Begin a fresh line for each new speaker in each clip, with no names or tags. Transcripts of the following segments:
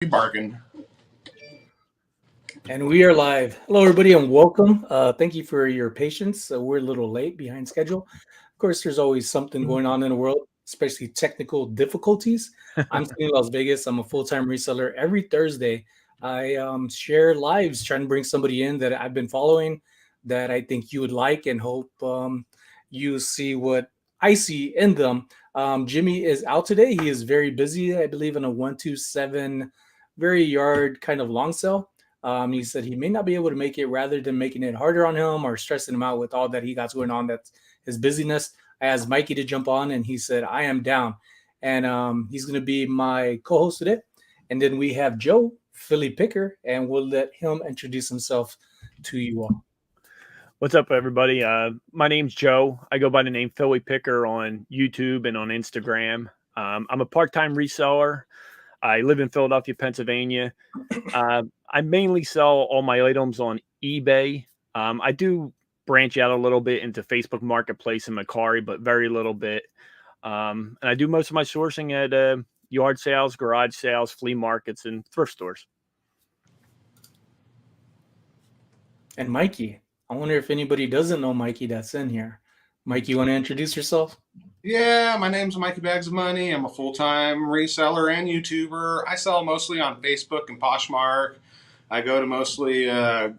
Bargain.
And we are live. Hello, everybody, and welcome. Thank you for your patience. We're a little late behind schedule. Of course, there's always something going on in the world, especially technical difficulties. I'm SonnyLasVegas. I'm a full-time reseller. Every Thursday, I share lives trying to bring somebody in that I've been following that I think you would like and hope you see what I see in them. Jimmy is out today. He is very busy, I believe, in a 127 very yard kind of long sale. He said he may not be able to make it rather than making it harder on him or stressing him out with all that he got going on. That's his busyness. I asked Mikey to jump on, and he said, I am down. And he's going to be my co host today. And then we have Joe, Philly Picker, and we'll let him introduce himself to you all.
What's up, everybody? My name's Joe. I go by the name Philly Picker on YouTube and on Instagram. I'm a part-time reseller. I live in Philadelphia, Pennsylvania. I mainly sell all my items on eBay. I do branch out a little bit into Facebook Marketplace and Mercari, but very little bit. And I do most of my sourcing at yard sales, garage sales, flea markets, and thrift stores.
And Mikey, I wonder if anybody doesn't know Mikey that's in here. Mikey, you want to introduce yourself?
Yeah, my name's Mikey Bags of Money. I'm a full-time reseller and YouTuber. I sell mostly on Facebook and Poshmark. I go to mostly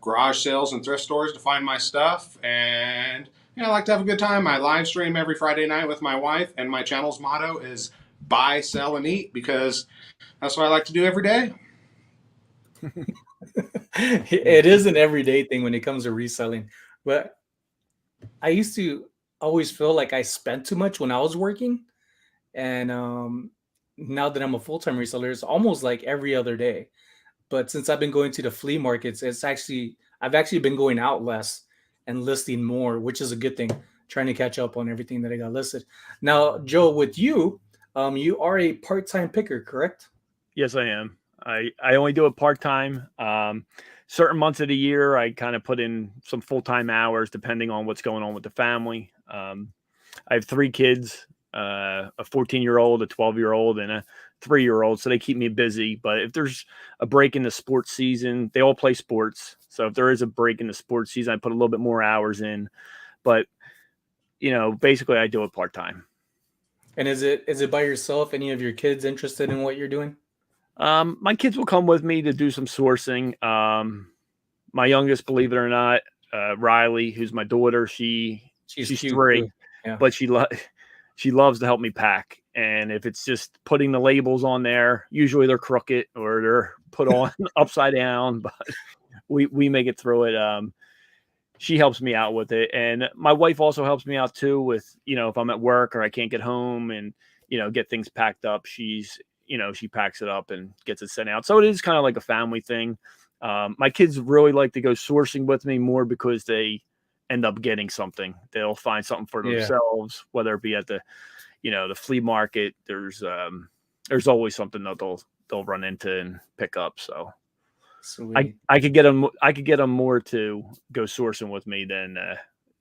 garage sales and thrift stores to find my stuff, and I like to have a good time. I live stream every Friday night with my wife, and my channel's motto is buy, sell, and eat, because that's what I like to do every day.
It is an everyday thing when it comes to reselling. But I used to always feel like I spent too much when I was working. And now that I'm a full time reseller, it's almost like every other day. But since I've been going to the flea markets, I've actually been going out less and listing more, which is a good thing. Trying to catch up on everything that I got listed. Now, Joe, with you, you are a part time picker, correct?
Yes, I am. I only do it part-time. Certain months of the year, I kind of put in some full-time hours depending on what's going on with the family. I have 3 kids, a 14-year-old, a 12-year-old, and a 3-year-old. So they keep me busy. But if there's a break in the sports season, they all play sports. So if there is a break in the sports season, I put a little bit more hours in. But, basically I do it part-time.
And is it by yourself? Any of your kids interested in what you're doing?
My kids will come with me to do some sourcing. My youngest, believe it or not, Riley, who's my daughter, she's
cute
3,
yeah.
but she loves to help me pack. And if it's just putting the labels on there, usually they're crooked or they're put on upside down, but we make it through it. She helps me out with it. And my wife also helps me out too with, if I'm at work or I can't get home and, get things packed up. She packs it up and gets it sent out. So it is kind of like a family thing. My kids really like to go sourcing with me more because they end up getting something. They'll find something for themselves, whether it be at the, the flea market. There's always something that they'll run into and pick up. So I could get them more to go sourcing with me than the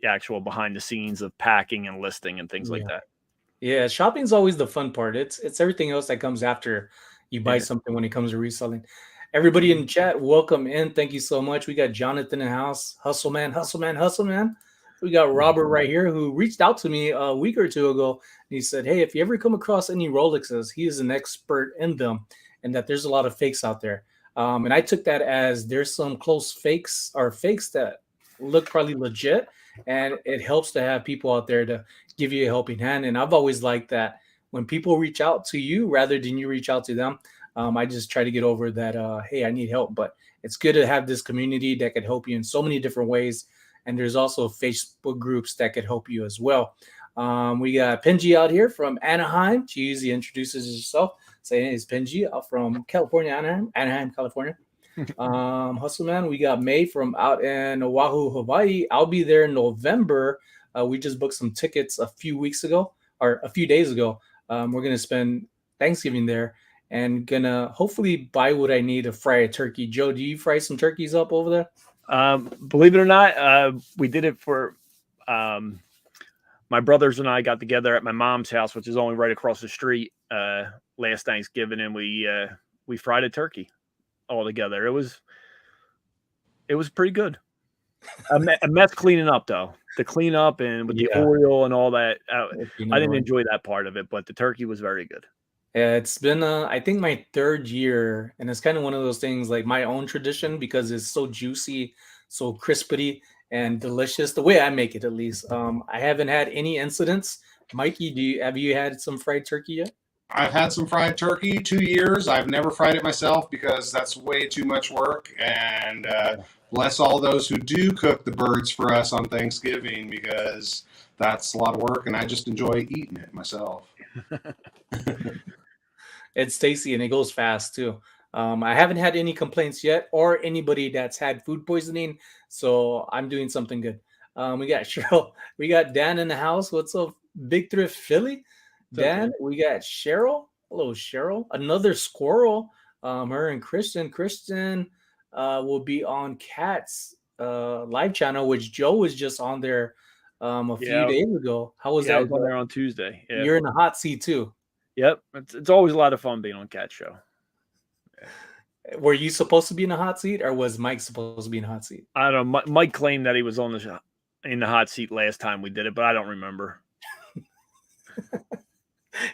actual behind the scenes of packing and listing and things like that.
Yeah, shopping's always the fun part. It's everything else that comes after you buy something when it comes to reselling. Everybody in chat, welcome in. Thank you so much. We got Jonathan in the house. Hustle man, hustle man, hustle man. We got Robert right here who reached out to me a week or two ago. And he said, hey, if you ever come across any Rolexes, he is an expert in them and that there's a lot of fakes out there. And I took that as there's some close fakes or fakes that look probably legit. And it helps to have people out there to give you a helping hand. And I've always liked that when people reach out to you rather than you reach out to them. I just try to get over that, hey, I need help. But it's good to have this community that could help you in so many different ways. And there's also Facebook groups that could help you as well. We got Penji out here from Anaheim. She usually introduces herself, saying it's Penji from California, Anaheim, California. Hustle man, we got May from out in Oahu, Hawaii. I'll be there in November. We just booked some tickets a few days ago. We're gonna spend Thanksgiving there and gonna hopefully buy what I need to fry a turkey. Joe, do you fry some turkeys up over there?
Believe it or not, we did it for my brothers and I got together at my mom's house, which is only right across the street, last Thanksgiving, and we we fried a turkey all together. It was pretty good. A mess cleaning up though. The cleanup and with the oil and all that. I didn't enjoy that part of it, but the turkey was very good.
Yeah, it's been I think my 3rd year, and it's kind of one of those things like my own tradition because it's so juicy, so crispy and delicious. The way I make it, at least. I haven't had any incidents. Mikey, have you had some fried turkey yet?
I've had some fried turkey 2 years. I've never fried it myself because that's way too much work. And bless all those who do cook the birds for us on Thanksgiving because that's a lot of work, and I just enjoy eating it myself.
It's tasty and it goes fast too. I haven't had any complaints yet or anybody that's had food poisoning, so I'm doing something good. We got Cheryl, we got Dan in the house. What's up, Big Thrift Philly? Dan, we got Cheryl. Hello, Cheryl. Another squirrel. Her and Kristen. Kristen will be on Cat's live channel, which Joe was just on there a few days ago. How was that?
I was on there on Tuesday. Yeah.
You're in the hot seat too.
Yep. It's always a lot of fun being on Cat's show.
Were you supposed to be in a hot seat, or was Mike supposed to be in a hot seat?
I don't know. Mike claimed that he was in the hot seat last time we did it, but I don't remember.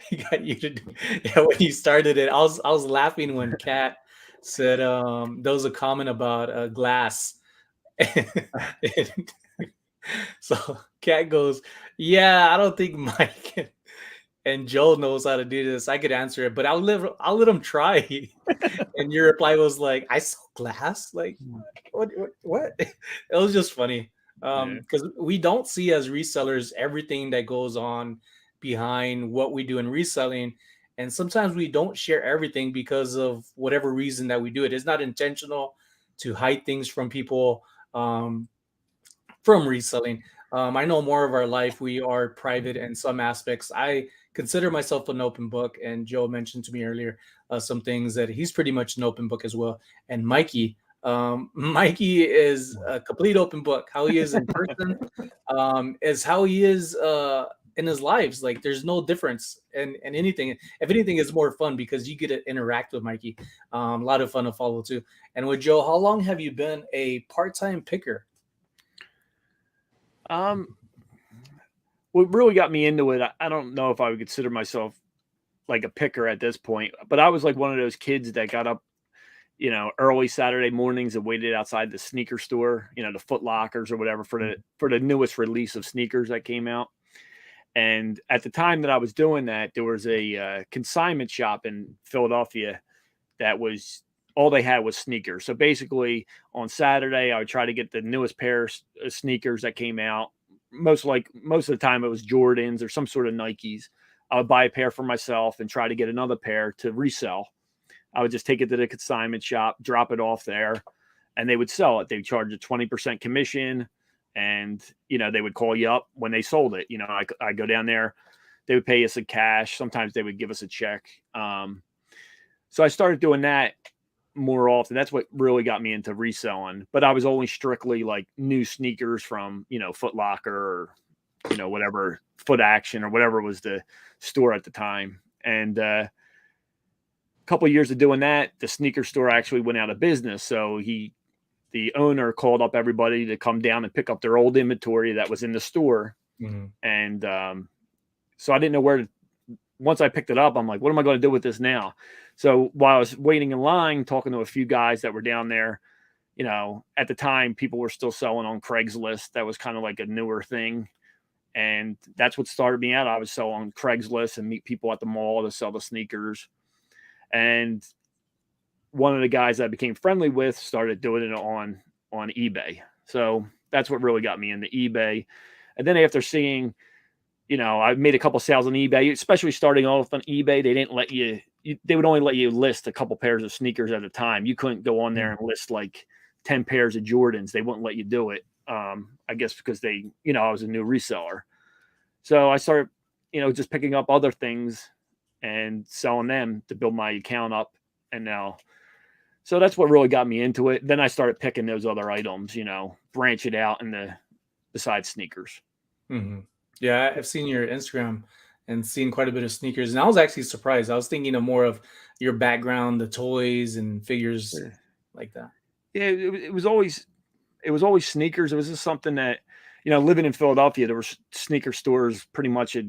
He got you to do. Yeah, when you started it, I was laughing when Kat said there was a comment about glass. So Kat goes, "Yeah, I don't think Mike and Joel knows how to do this. I could answer it, but I'll let him try." And your reply was like, "I saw glass." Like, what? It was just funny because we don't see as resellers everything that goes on behind what we do in reselling, and sometimes we don't share everything because of whatever reason that we do it. It's not intentional to hide things from people from reselling. I know more of our life we are private in some aspects. I consider myself an open book, and Joe mentioned to me earlier some things that he's pretty much an open book as well. And Mikey is a complete open book. How he is in person is how he is in his lives. Like there's no difference in anything. If anything, it's more fun because you get to interact with Mikey. A lot of fun to follow too. And with Joe, how long have you been a part-time picker?
What really got me into it, I don't know if I would consider myself like a picker at this point, but I was like one of those kids that got up, early Saturday mornings and waited outside the sneaker store, the Foot Lockers or whatever for the newest release of sneakers that came out. And at the time that I was doing that, there was a consignment shop in Philadelphia that was all they had was sneakers. So basically on Saturday, I would try to get the newest pair of sneakers that came out. Most of the time it was Jordans or some sort of Nikes. I would buy a pair for myself and try to get another pair to resell. I would just take it to the consignment shop, drop it off there, and they would sell it. They would charge a 20% commission, and, they would call you up when they sold it. I go down there, they would pay us in cash. Sometimes they would give us a check. So I started doing that more often. That's what really got me into reselling, but I was only strictly like new sneakers from, Foot Locker or, whatever, Foot Action or whatever was the store at the time. And a couple of years of doing that, the sneaker store actually went out of business. So the owner called up everybody to come down and pick up their old inventory that was in the store. Mm-hmm. And so I didn't know where to, once I picked it up, I'm like, what am I going to do with this now? So while I was waiting in line, talking to a few guys that were down there, at the time, people were still selling on Craigslist. That was kind of like a newer thing. And that's what started me out. I would sell on Craigslist and meet people at the mall to sell the sneakers. And one of the guys that I became friendly with started doing it on eBay. So that's what really got me into eBay. And then after seeing, I made a couple sales on eBay, especially starting off on eBay. They didn't let they would only let you list a couple pairs of sneakers at a time. You couldn't go on there and list like 10 pairs of Jordans. They wouldn't let you do it. I guess because I was a new reseller. So I started, just picking up other things and selling them to build my account up. And so that's what really got me into it. Then I started picking those other items, branch it out besides sneakers.
Mm-hmm. Yeah, I've seen your Instagram and seen quite a bit of sneakers. And I was actually surprised. I was thinking of more of your background, the toys and figures like that?
Yeah, it was always sneakers. It was just something that, living in Philadelphia, there were sneaker stores pretty much at,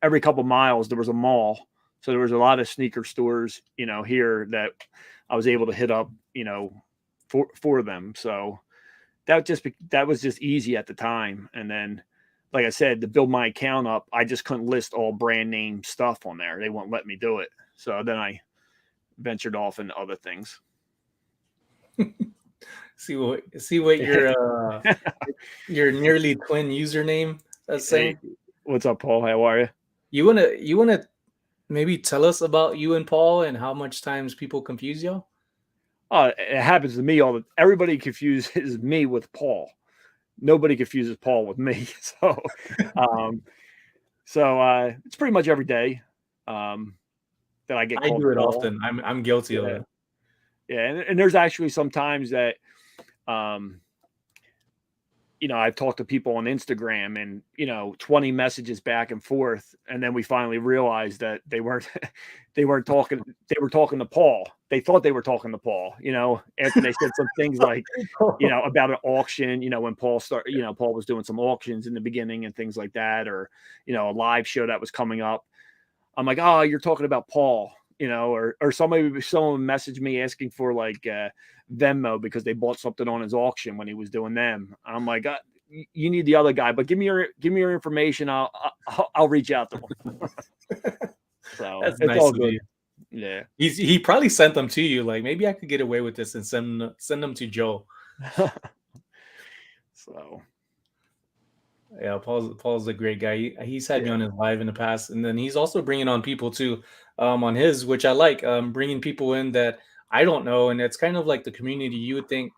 every couple miles there was a mall. So there was a lot of sneaker stores, here that I was able to hit up, for them. So that was just easy at the time. And then, like I said, to build my account up, I just couldn't list all brand name stuff on there. They won't let me do it. So then I ventured off into other things.
See what your nearly twin username is saying.
Hey, what's up, Paul? How are you?
You wanna maybe tell us about you and Paul and how much times people confuse you?
It happens to me everybody confuses me with Paul. Nobody confuses Paul with me. So, it's pretty much every day that I get called
I do it
Paul.
often. I'm guilty of it.
Yeah, and there's actually some times that, I've talked to people on Instagram and, 20 messages back and forth. And then we finally realized that they weren't talking. They were talking to Paul. They thought they were talking to Paul, after they said some things like, about an auction, when Paul Paul was doing some auctions in the beginning and things like that, or, a live show that was coming up. I'm like, oh, you're talking about Paul, or someone messaged me asking for like Venmo because they bought something on his auction when he was doing them. I'm like, you need the other guy, but give me your information. I'll reach out to him. So
that's
it's
nice
all
of
good.
you.
Yeah.
He probably sent them to you. Like, maybe I could get away with this and send them to Joe.
So
yeah, Paul's a great guy. He's had me on his live in the past, and then he's also bringing on people too, on his, which I like. Bringing people in that I don't know, and it's kind of like the community. You would think.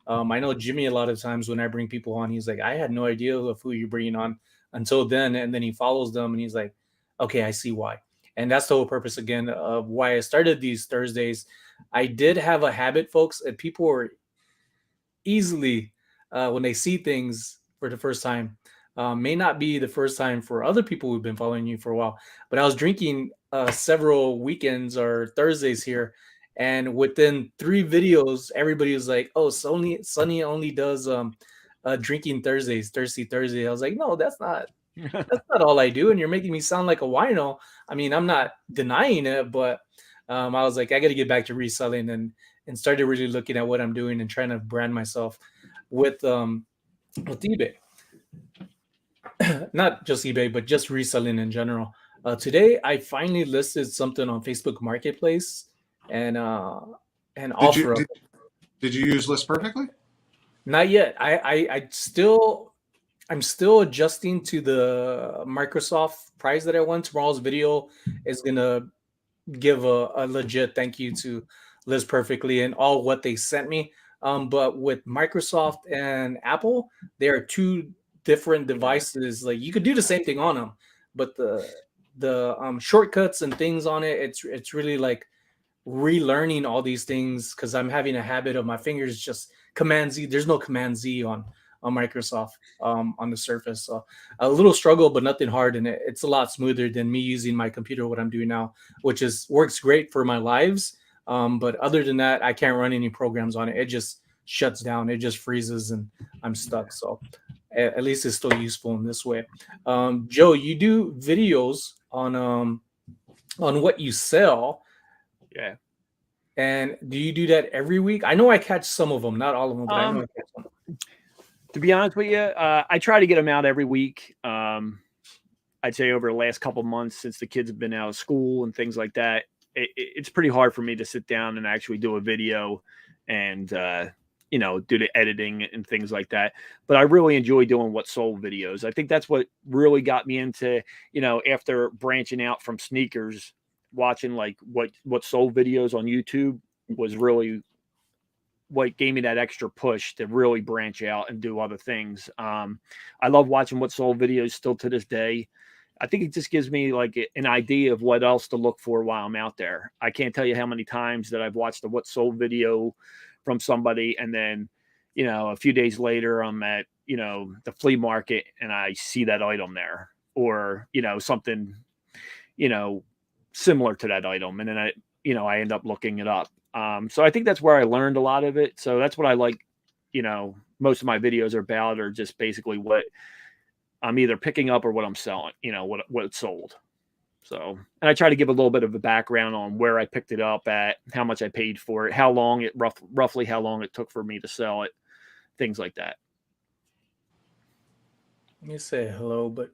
I know Jimmy a lot of times when I bring people on, he's like, I had no idea of who you're bringing on until then, and then he follows them, and he's like, okay, I see why. And that's the whole purpose again of why I started these Thursdays. I did have a habit, folks, and people are easily when they see things for the first time. May not be the first time for other people who've been following you for a while, but I was drinking several weekends or Thursdays here, and within 3 videos, everybody was like, "Oh, Sonny only does drinking Thursdays, Thirsty Thursday." I was like, "No, that's not all I do," and you're making me sound like a wino. I mean, I'm not denying it, but I was like, I got to get back to reselling and started really looking at what I'm doing and trying to brand myself with eBay. Not just eBay, but just reselling in general. Today, I finally listed something on Facebook Marketplace and offer up.
Did you use List Perfectly?
Not yet. I'm still adjusting to the Microsoft price that I want. Tomorrow's video is gonna give a legit thank you to Liz Perfectly and all what they sent me. But with Microsoft and Apple, they are two different devices. Like, you could do the same thing on them, but the shortcuts and things on it, it's really like relearning all these things because I'm having a habit of my fingers just Command Z. There's no Command Z on Microsoft on the Surface. So a little struggle, but nothing hard, and it's a lot smoother than me using my computer. What I'm doing now, which works great for my lives, but other than that, I can't run any programs on it. It just shuts down. It just freezes, and I'm stuck. So at least it's still useful in this way. Joe, you do videos on what you sell.
Yeah.
And do you do that every week? I know I catch some of them, not all of them, but I know I catch some.
To be honest with you, I try to get them out every week. I'd say over the last couple months since the kids have been out of school and things like that, it's pretty hard for me to sit down and actually do a video and, do the editing and things like that. But I really enjoy doing what sold videos. I think that's what really got me into, after branching out from sneakers, watching like what sold videos on YouTube was really what gave me that extra push to really branch out and do other things. I love watching what sold videos still to this day. I think it just gives me like an idea of what else to look for while I'm out there. I can't tell you how many times that I've watched a what sold video from somebody, and then, a few days later I'm at, the flea market and I see that item there, or, something, similar to that item, and then I end up looking it up. So I think that's where I learned a lot of it. So that's what I like. Most of my videos are about, or just basically what I'm either picking up or what I'm selling. What it's sold. So, and I try to give a little bit of a background on where I picked it up at, how much I paid for it, how long it roughly how long it took for me to sell it, things like that.
Let me say hello, but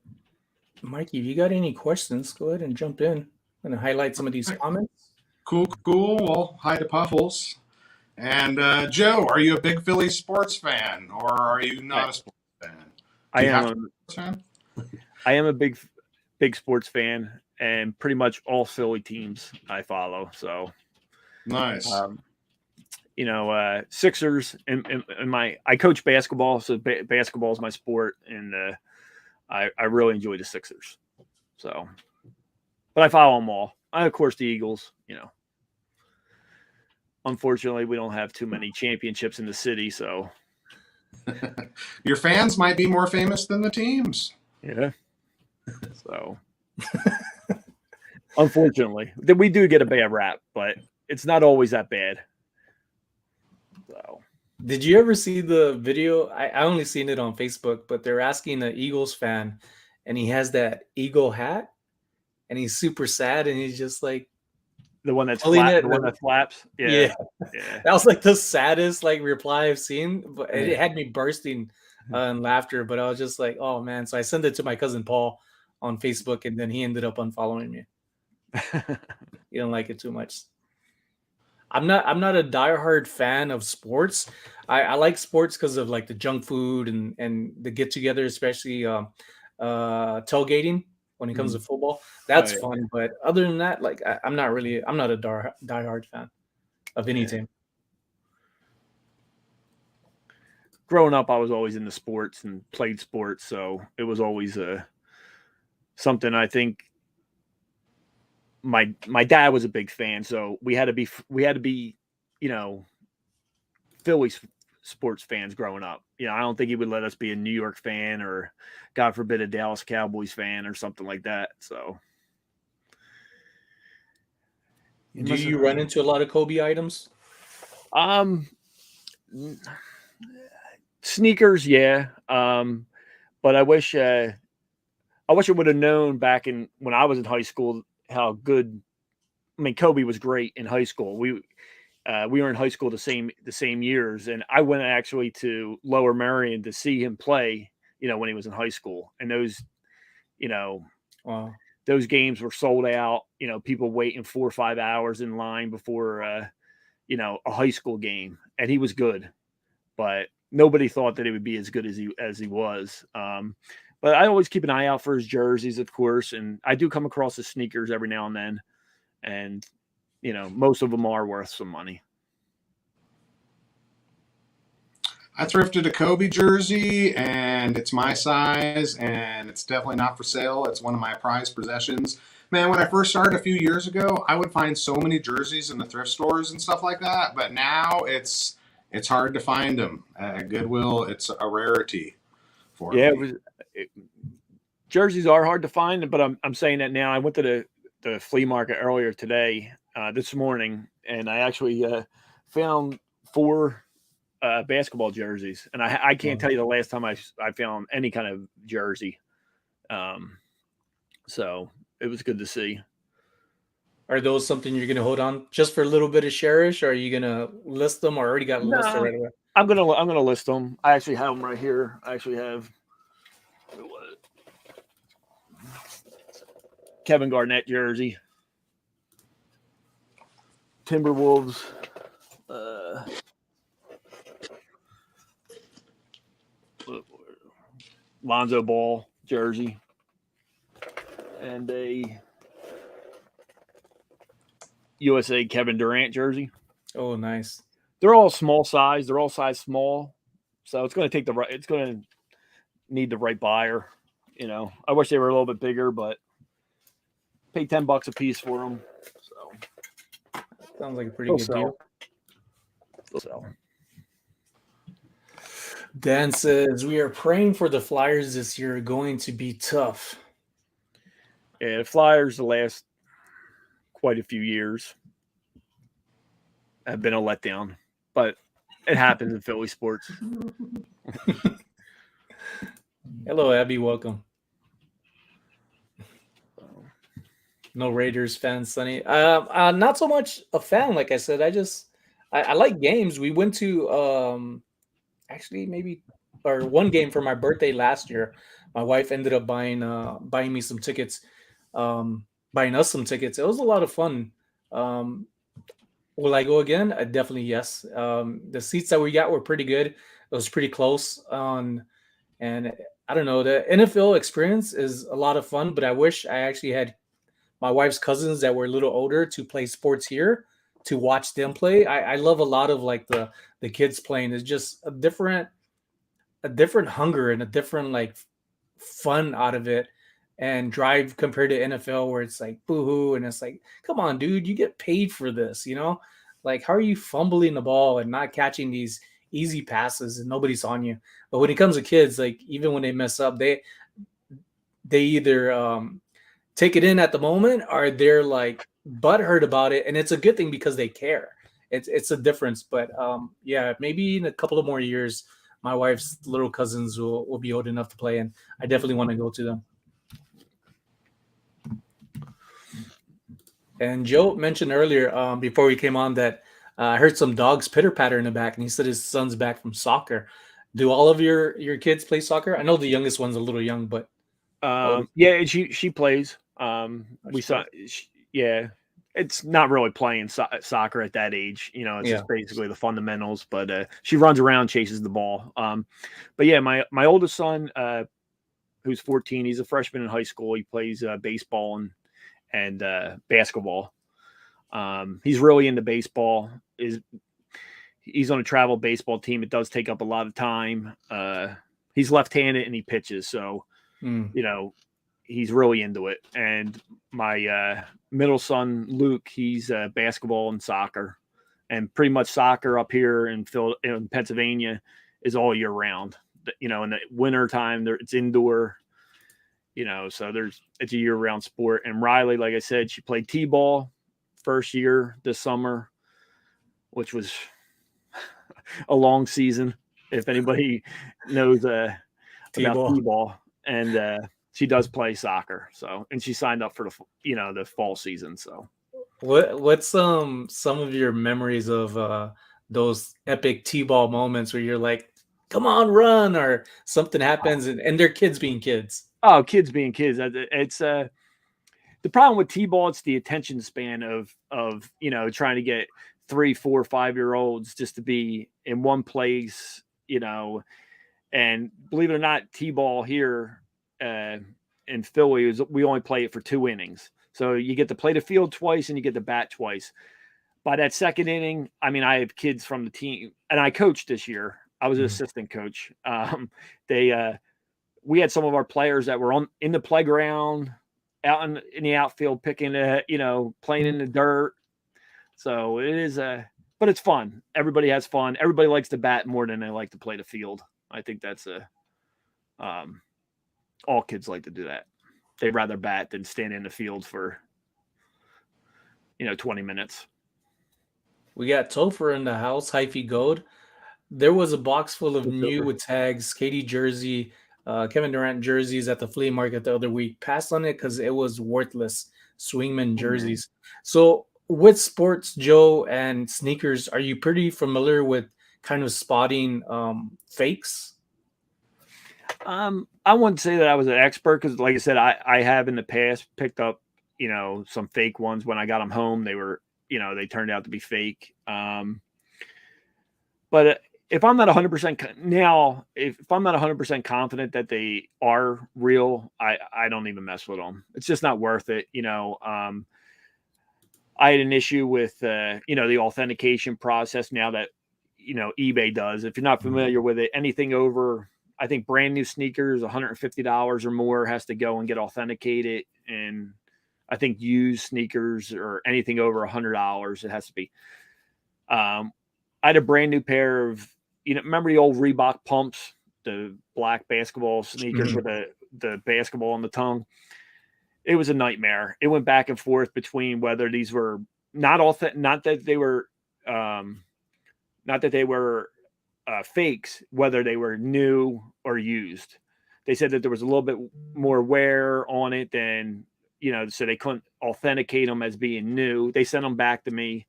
Mikey, if you got any questions, go ahead and jump in. I'm going to highlight some of these comments.
Cool. Well, hi to Puffles. And Joe, are you a big Philly sports fan, or are you not a sports fan?
I am a big sports fan, and pretty much all Philly teams I follow. So
nice.
Sixers and I coach basketball, so basketball is my sport, and I really enjoy the Sixers. So, but I follow them all. Of course, the Eagles. Unfortunately, we don't have too many championships in the city, so
your fans might be more famous than the teams.
Yeah. So, unfortunately, we do get a bad rap, but it's not always that bad. So,
did you ever see the video? I only seen it on Facebook, but they're asking an Eagles fan, and he has that Eagle hat, and he's super sad, and he's just like
the one that's flat, the one that flaps.
Yeah. That was like the saddest reply I've seen, but it had me bursting in laughter. But I was just like, oh man! So I sent it to my cousin Paul on Facebook, and then he ended up unfollowing me. He don't like it too much. I'm not a diehard fan of sports. I like sports because of the junk food and the get together, especially tailgating when it comes to football. That's fun. But other than that, I'm not a diehard fan of any team.
Growing up, I was always into sports and played sports, so it was always something I think. My dad was a big fan, so we had to be Philly sports fans growing up. I don't think he would let us be a New York fan or, God forbid, a Dallas Cowboys fan or something like that. So,
do you run into a lot of Kobe items?
Sneakers, yeah. But I wish I would have known back when I was in high school how good. I mean, Kobe was great in high school. We were in high school the same years, and I went actually to Lower Merion to see him play. When he was in high school, and those,
wow,
those games were sold out. People waiting 4 or 5 hours in line before a high school game, and he was good, but nobody thought that he would be as good as he was. But I always keep an eye out for his jerseys, of course, and I do come across his sneakers every now and then, and most of them are worth some money.
I thrifted a Kobe jersey, and it's my size, and it's definitely not for sale. It's one of my prized possessions. Man, when I first started a few years ago, I would find so many jerseys in the thrift stores and stuff like that, but now it's hard to find them. At Goodwill, it's a rarity for me.
Jerseys are hard to find, but I'm saying that now. I went to the flea market earlier today, this morning, and I actually found 4 basketball jerseys, and I can't tell you the last time I found any kind of jersey. So it was good to see.
Are those something you're going to hold on just for a little bit of cherish, or are you going to list them, or already got listed right away?
I'm gonna list them. I actually have them right here. I actually have Kevin Garnett jersey, Timberwolves, Lonzo Ball jersey, and a USA Kevin Durant jersey.
Oh, nice.
They're all small size. They're all size small, so it's going to take it's going to need the right buyer. I wish they were a little bit bigger, but pay $10 a piece for them. So
sounds like a pretty good deal.
So.
Dan says, we are praying for the Flyers this year. Going to be tough.
Yeah, the Flyers quite a few years have been a letdown, but it happens in Philly sports.
Hello, Abby. Welcome. No Raiders fan, Sonny. Not so much a fan. Like I said, I like games. We went to actually maybe or one game for my birthday last year. My wife ended up buying me some tickets, buying us some tickets. It was a lot of fun. Um, will I go again? Definitely yes. The seats that we got were pretty good. It was pretty close on, and I don't know. The NFL experience is a lot of fun, but I wish I actually had my wife's cousins that were a little older to play sports here to watch them play. I love a lot of like the kids playing. It's just a different hunger and a different like fun out of it and drive compared to NFL where it's like boohoo and it's like, come on, dude, you get paid for this, you know? Like, how are you fumbling the ball and not catching these easy passes and nobody's on you? But when it comes to kids, like even when they mess up, they either take it in at the moment or they're like butthurt about it, and it's a good thing because they care. It's a difference. But yeah, maybe in a couple of more years my wife's little cousins will be old enough to play, and I definitely want to go to them. And Joe mentioned earlier before we came on that I heard some dogs pitter patter in the back, and he said his son's back from soccer. Do all of your kids play soccer? I know the youngest one's a little young, but
yeah, she plays. Yeah, it's not really playing soccer at that age. You know, it's just basically the fundamentals. But she runs around, chases the ball. But yeah, my oldest son, who's 14, he's a freshman in high school. He plays baseball and basketball. He's really into baseball. He's on a travel baseball team. It does take up a lot of time. He's left-handed and he pitches, so you know, he's really into it. And my middle son, Luke, he's basketball and soccer. And pretty much soccer up here in Pennsylvania is all year round. You know, in the winter time, it's indoor. You know, so it's a year-round sport. And Riley, like I said, she played T-ball first year this summer, which was a long season. If anybody knows about T-ball. And she does play soccer, and she signed up for the fall season. So,
what's some of your memories of those epic T-ball moments where you're like, "Come on, run!" or something happens, and they're kids being kids.
Oh, kids being kids. It's the problem with T-ball. It's the attention span of trying to get 3, 4, 5-year-olds just to be in one place. You know, and believe it or not, T-ball here in Philly we only play it for 2 innings. So you get to play the field twice and you get to bat twice. By that second inning, I mean, I have kids from the team, and I coached this year. I was an assistant coach. We had some of our players that were in the playground, out in the outfield, picking, playing in the dirt. So it is but it's fun. Everybody has fun. Everybody likes to bat more than they like to play the field. I think that's all kids like to do that. They'd rather bat than stand in the field for 20 minutes.
We got Topher in the house, Hyphy Gold. There was a box full of new with tags, KD jersey, Kevin Durant jerseys at the flea market the other week. Passed on it because it was worthless. Swingman jerseys. So with sports, Joe, and sneakers, are you pretty familiar with kind of spotting fakes?
I wouldn't say that I was an expert because, like I said, I have in the past picked up, some fake ones when I got them home. They were, they turned out to be fake. But if I'm not 100% now, if I'm not 100% confident that they are real, I don't even mess with them. It's just not worth it. I had an issue with, the authentication process now that, eBay does. If you're not familiar with it, anything over, I think brand new sneakers, $150 or more has to go and get authenticated. And I think used sneakers or anything over $100, it has to be. I had a brand new pair of, remember the old Reebok pumps, the black basketball sneakers with the basketball on the tongue. it was a nightmare. It went back and forth between whether these were not that they were fakes, whether they were new or used. They said that there was a little bit more wear on it than, so they couldn't authenticate them as being new. They sent them back to me.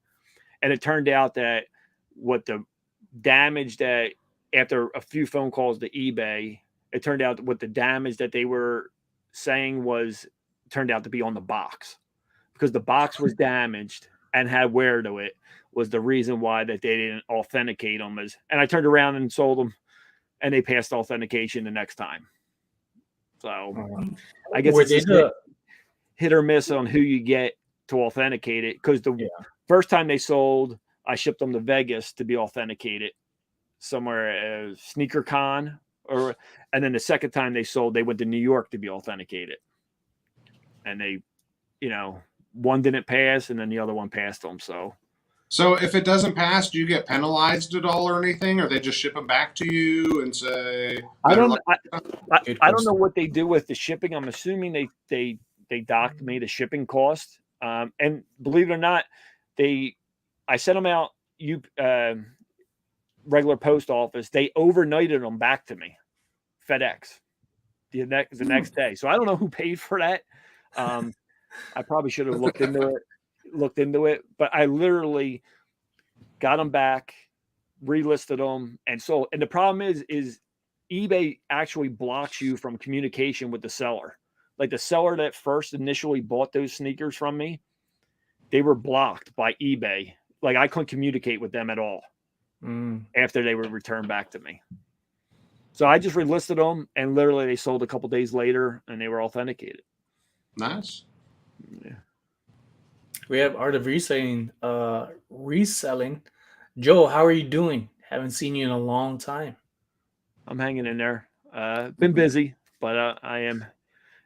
And it turned out that what the damage that after a few phone calls to eBay, it turned out what the damage that they were saying turned out to be on the box, because the box was damaged and had wear to it was the reason why that they didn't authenticate them and I turned around and sold them and they passed authentication the next time. So I guess it's just hit or miss on who you get to authenticate it. Because first time they sold, I shipped them to Vegas to be authenticated somewhere at Sneaker Con, and then the second time they sold, they went to New York to be authenticated. And they, one didn't pass and then the other one passed them.
So if it doesn't pass, do you get penalized at all or anything, or they just ship them back to you and say?
I don't know what they do with the shipping. I'm assuming they docked me the shipping cost. And believe it or not, I sent them out regular post office. They overnighted them back to me, FedEx, the next day. So I don't know who paid for that. I probably should have looked into it, but I literally got them back, relisted them, and sold. And the problem is eBay actually blocks you from communication with the seller. Like the seller that first initially bought those sneakers from me, they were blocked by eBay. Like I couldn't communicate with them at all after they were returned back to me. So I just relisted them, and literally they sold a couple days later, and they were authenticated.
Nice.
Yeah.
We have Art of Reselling. Joe, how are you doing? Haven't seen you in a long time.
I'm hanging in there. Been busy, but I am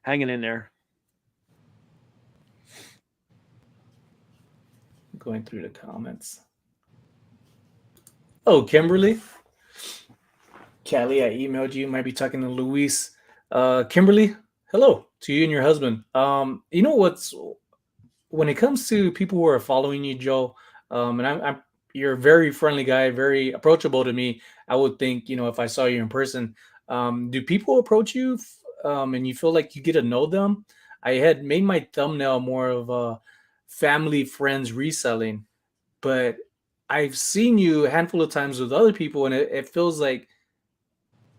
hanging in there.
Going through the comments. Oh, Kimberly. Callie, I emailed you. Might be talking to Luis. Kimberly, hello to you and your husband. You know what's when it comes to people who are following you, Joe, and you're a very friendly guy, very approachable to me. I would think, if I saw you in person, do people approach you and you feel like you get to know them? I had made my thumbnail more of a family friends reselling, but I've seen you a handful of times with other people, and it feels like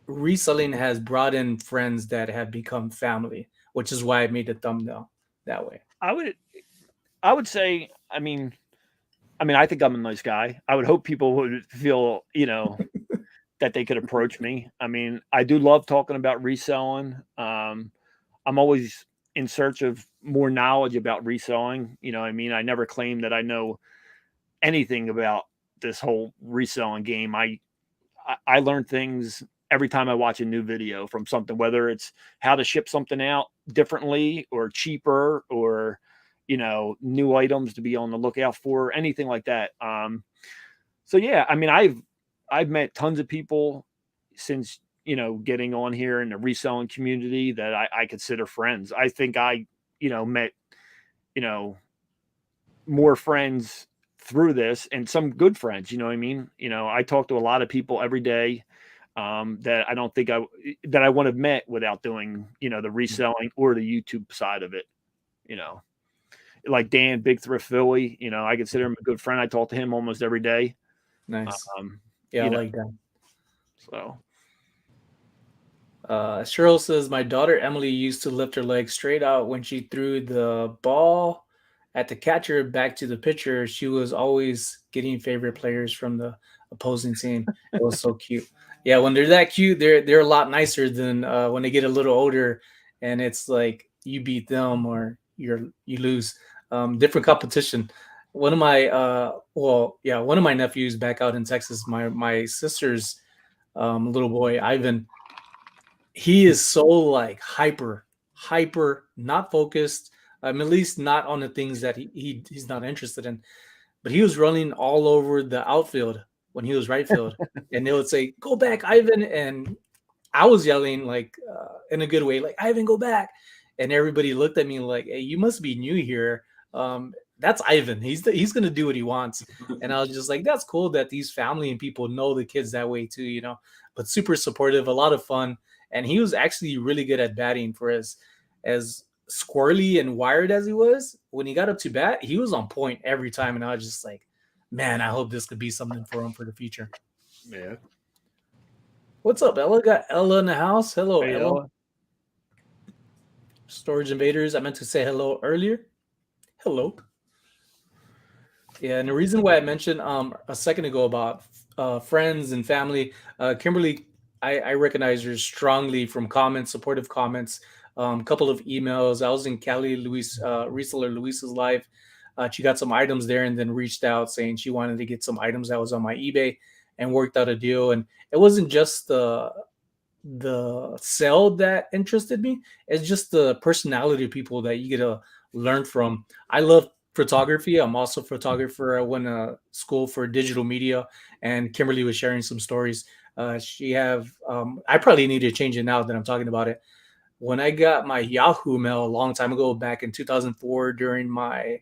reselling has brought in friends that have become family, which is why I made the thumbnail that way.
I would say, I mean, I think I'm a nice guy. I would hope people would feel, that they could approach me. I mean, I do love talking about reselling. I'm always in search of more knowledge about reselling. I never claim that I know anything about this whole reselling game. I learn things every time I watch a new video from something, whether it's how to ship something out differently or cheaper, or new items to be on the lookout for, anything like that. So yeah, I've met tons of people since getting on here in the reselling community that I consider friends. I think I met more friends through this, and some good friends. I talk to a lot of people every day that I don't think that I would have met without doing the reselling or the YouTube side of it. Like Dan, Big Thrift Philly, I consider him a good friend. I talk to him almost every day.
Nice. Yeah, I like that.
So
Cheryl says, my daughter Emily used to lift her leg straight out when she threw the ball at the catcher back to the pitcher. She was always getting favorite players from the opposing team. It was so cute. Yeah, when they're that cute, they're a lot nicer than when they get a little older and it's like you beat them or you lose. Different competition. One of my one of my nephews back out in Texas, my sister's little boy Ivan, he is so like hyper not focused, at least not on the things that he's not interested in, but he was running all over the outfield when he was right field and they would say, go back, Ivan, and I was yelling like in a good way, like, Ivan, go back. and everybody looked at me like, "Hey, you must be new here." That's Ivan. He's gonna do what he wants, and I was just like, "That's cool that these family and people know the kids that way too, you know." But super supportive, a lot of fun, and he was actually really good at batting for as squirrely and wired as he was. When he got up to bat, he was on point every time, and I was just like, "Man, I hope this could be something for him for the future."
Yeah.
What's up, Ella? Got Ella in the house. Hello,
Hey,
Ella.
Ella.
Storage Invaders. I meant to say hello earlier. Hello. Yeah, and the reason why I mentioned a second ago about friends and family, Kimberly, I recognize her strongly from comments, supportive comments, couple of emails. I was in Cali, Reseller Luis's live. She got some items there and then reached out saying she wanted to get some items that was on my eBay and worked out a deal. And it wasn't just the sell that interested me. It's just the personality of people that you get to learn from. I love photography. I'm also a photographer. I went to school for digital media, and Kimberly was sharing some stories. She have I probably need to change it now that I'm talking about it. When I got my Yahoo mail a long time ago, back in 2004, during my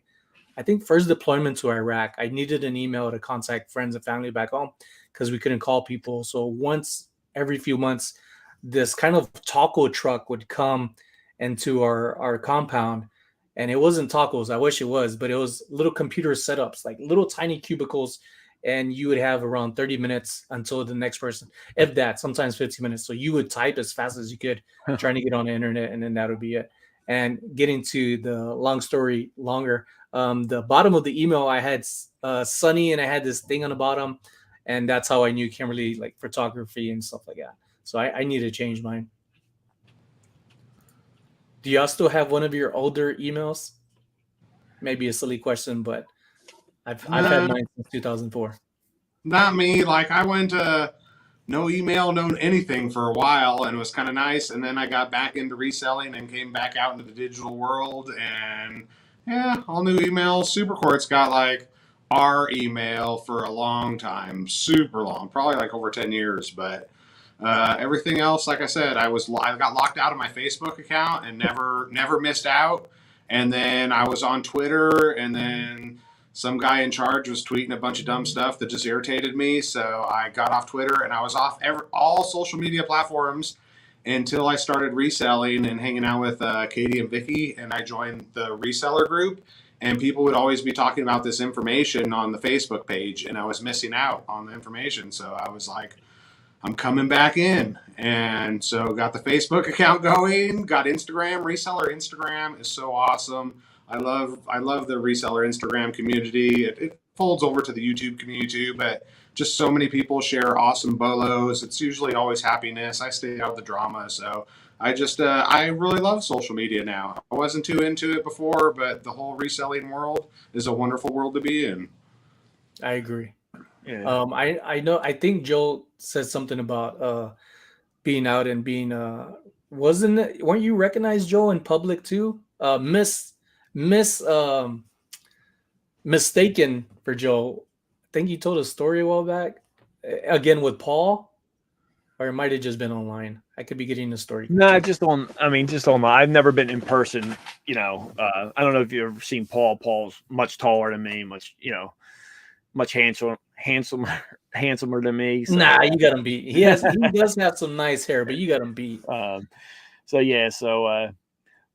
I think first deployment to Iraq, I needed an email to contact friends and family back home because we couldn't call people. So once every few months, this kind of taco truck would come into our compound, and it wasn't tacos. I wish it was, but it was little computer setups, like little tiny cubicles, and you would have around 30 minutes until the next person, if that, sometimes 15 minutes. So you would type as fast as you could, trying to get on the internet, and then that would be it. And getting to the long story longer, the bottom of the email, I had Sonny, and I had this thing on the bottom, and that's how I knew Kimberly, like photography and stuff like that. So I need to change mine. Do y'all still have one of your older emails? Maybe a silly question, but I've had mine since 2004.
Not me. Like I went no email, no anything for a while, and it was kind of nice. And then I got back into reselling and came back out into the digital world, and yeah, all new emails. Supercourt's got like our email for a long time, super long, probably like over 10 years. But everything else, like I said, I got locked out of my Facebook account and never missed out. And then I was on Twitter, and then some guy in charge was tweeting a bunch of dumb stuff that just irritated me. So I got off Twitter, and I was off all social media platforms until I started reselling and hanging out with Katie and Vicky, and I joined the reseller group. And people would always be talking about this information on the Facebook page, and I was missing out on the information. So I was like, I'm coming back in. And so got the Facebook account going, got Instagram. Reseller Instagram is so awesome. I love the reseller Instagram community. It folds over to the YouTube community too, but just so many people share awesome bolos. It's usually always happiness. I stay out of the drama. So I really love social media now. I wasn't too into it before, but the whole reselling world is a wonderful world to be in.
I agree.
Yeah.
I know. I think Joe said something about being out and being weren't you recognized, Joe, in public too? Mistaken for Joe. I think you told a story a while back, again with Paul, or it might have just been online. I could be getting the story.
No, just on. I mean, just on. I've never been in person. You know, I don't know if you've ever seen Paul. Paul's much taller than me. Much handsomer than me. So.
Nah, you got him beat. He does have some nice hair, but you got him beat.
So yeah. So,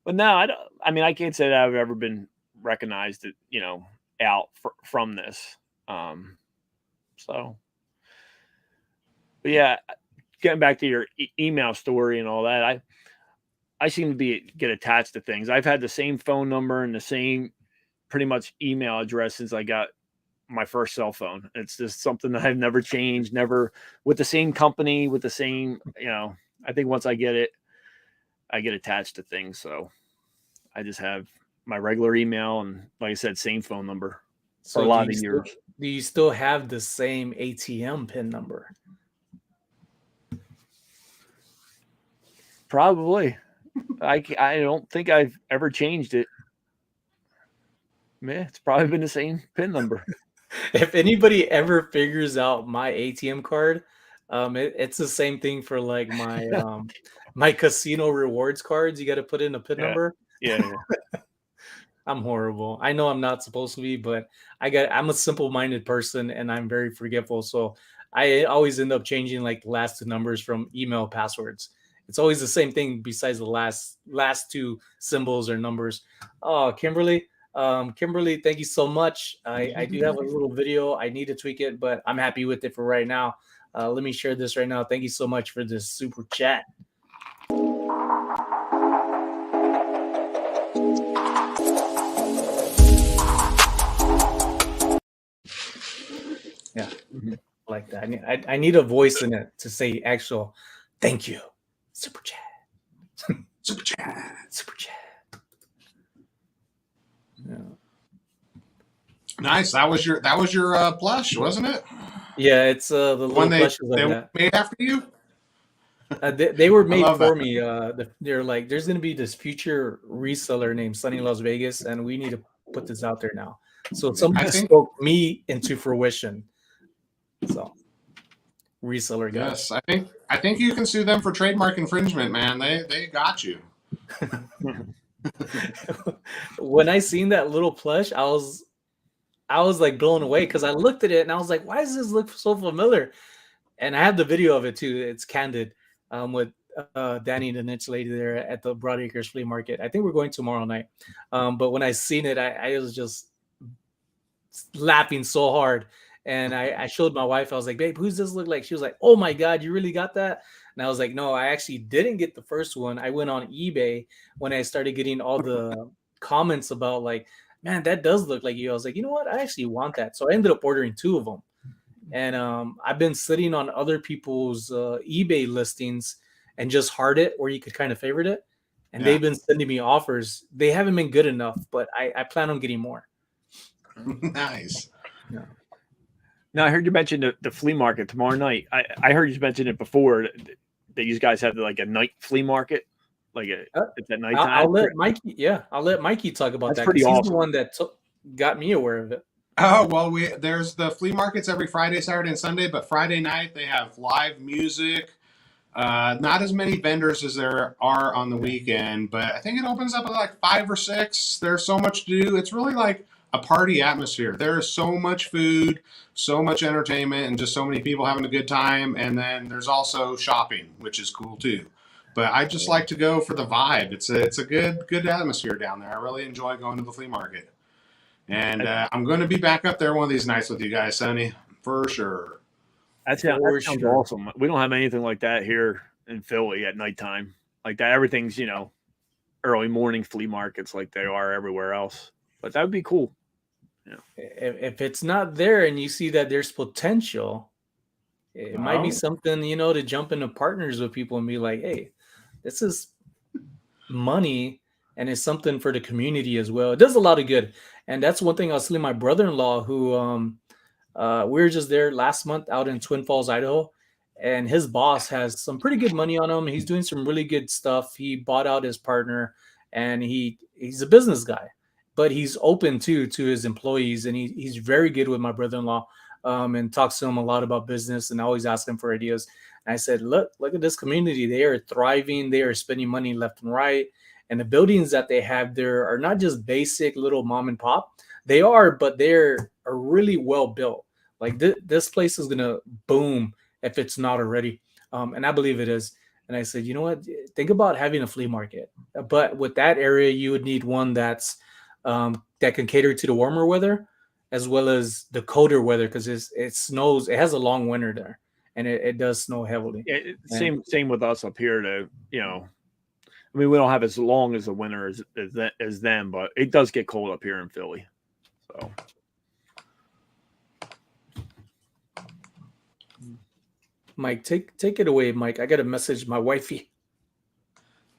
but no, I don't. I mean, I can't say that I've ever been recognized. Out from this. So, but yeah. Getting back to your email story and all that, I seem to get attached to things. I've had the same phone number and the same pretty much email address since I got my first cell phone. It's just something that I've never changed, never with the same company, with the same, I think once I get it, I get attached to things. So I just have my regular email and, like I said, same phone number for a lot of years.
Do you still have the same ATM PIN number?
Probably. I don't think I've ever changed it. Man, it's probably been the same PIN number.
If anybody ever figures out my ATM card, it's the same thing for like my my casino rewards cards. You got to put in a PIN number.
Yeah.
I'm horrible. I know I'm not supposed to be, but I'm a simple-minded person and I'm very forgetful. So I always end up changing like the last two numbers from email passwords. It's always the same thing besides the last two symbols or numbers. Oh, Kimberly. Kimberly, thank you so much. I do have a little video. I need to tweak it, but I'm happy with it for right now. Let me share this right now. Thank you so much for this super chat. Yeah, like that. I need a voice in it to say actual thank you. Super chat.
Super chat.
Super chat. Yeah.
Nice. That was your plush, wasn't it?
Yeah, it's the little
One
plushes like that.
made after you.
They were made for
that.
me. They're like, there's gonna be this future reseller named SonnyLasVegas, and we need to put this out there now. So somebody spoke me into fruition. So reseller guys.
Yes, I think you can sue them for trademark infringement, man. They got you.
When I seen that little plush, I was like blown away because I looked at it and I was like, why does this look so familiar? And I have the video of it too. It's candid with Danny, the niche lady there at the Broadacres Flea Market. I think we're going tomorrow night. But when I seen it, I was just laughing so hard. And I showed my wife. I was like, babe, who's this look like? She was like, oh my God, you really got that? And I was like, no, I actually didn't get the first one. I went on eBay when I started getting all the comments about like, man, that does look like you. I was like, you know what? I actually want that. So I ended up ordering 2 of them. And I've been sitting on other people's eBay listings and just heart it where you could kind of favorite it. And they've been sending me offers. They haven't been good enough, but I plan on getting more.
Nice.
Yeah.
Now I heard you mention the flea market tomorrow night. I heard you mention it before that you guys have like a night flea market, like it's at nighttime.
I'll let Mikey. Yeah, I'll let Mikey talk about that.
Pretty awesome.
He's the one that got me aware of it.
Oh well, there's the flea markets every Friday, Saturday, and Sunday. But Friday night they have live music. Not as many vendors as there are on the weekend, but I think it opens up at like 5 or 6. There's so much to do. It's really like a party atmosphere. There is so much food, so much entertainment, and just so many people having a good time. And then there's also shopping, which is cool too. But I just like to go for the vibe. It's a good atmosphere down there. I really enjoy going to the flea market. And I'm going to be back up there one of these nights with you guys, Sonny, for sure.
That sounds awesome. We don't have anything like that here in Philly at nighttime. Like that, everything's, early morning flea markets like they are everywhere else. But that would be cool. Yeah.
If it's not there and you see that there's potential, it might be something, to jump into partners with people and be like, hey, this is money and it's something for the community as well. It does a lot of good. And that's one thing I was telling my brother-in-law who we were just there last month out in Twin Falls, Idaho. And his boss has some pretty good money on him. He's doing some really good stuff. He bought out his partner and he's a business guy. But he's open to his employees, and he's very good with my brother-in-law, and talks to him a lot about business, and I always ask him for ideas. And I said, look at this community. They are thriving. They are spending money left and right. And the buildings that they have there are not just basic little mom and pop. They are, but they're really well built. Like this place is going to boom if it's not already. And I believe it is. And I said, you know what? Think about having a flea market. But with that area, you would need one that's that can cater to the warmer weather as well as the colder weather, because it snows. It has a long winter there, and it does snow heavily.
Yeah, same with us up here. We don't have as long as the winter as them, but it does get cold up here in Philly. So,
Mike, take it away, Mike. I got to message my wifey.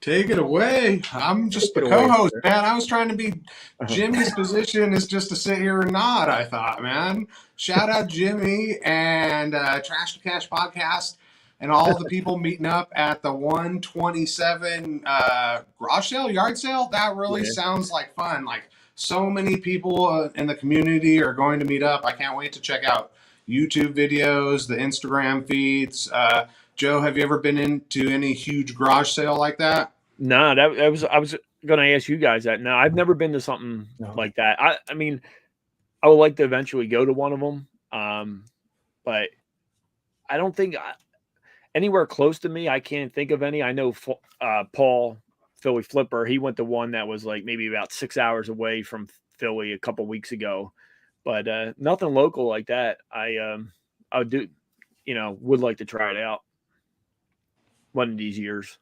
Take it away. I'm just the co-host, man. I was trying to be Jimmy's position is just to sit here and nod, I thought, man. Shout out Jimmy and Trash to Cash podcast and all the people meeting up at the 127 garage sale, yard sale. That really sounds like fun. Like so many people in the community are going to meet up. I can't wait to check out YouTube videos, the Instagram feeds. Joe, have you ever been into any huge garage sale like that?
No, I was going to ask you guys that. Now, I've never been to something
No.
like that. I mean, I would like to eventually go to one of them, but I don't think anywhere close to me. I can't think of any. I know Paul Philly Flipper. He went to one that was like maybe about 6 hours away from Philly a couple weeks ago, but nothing local like that. I would do, would like to try it out one of these years.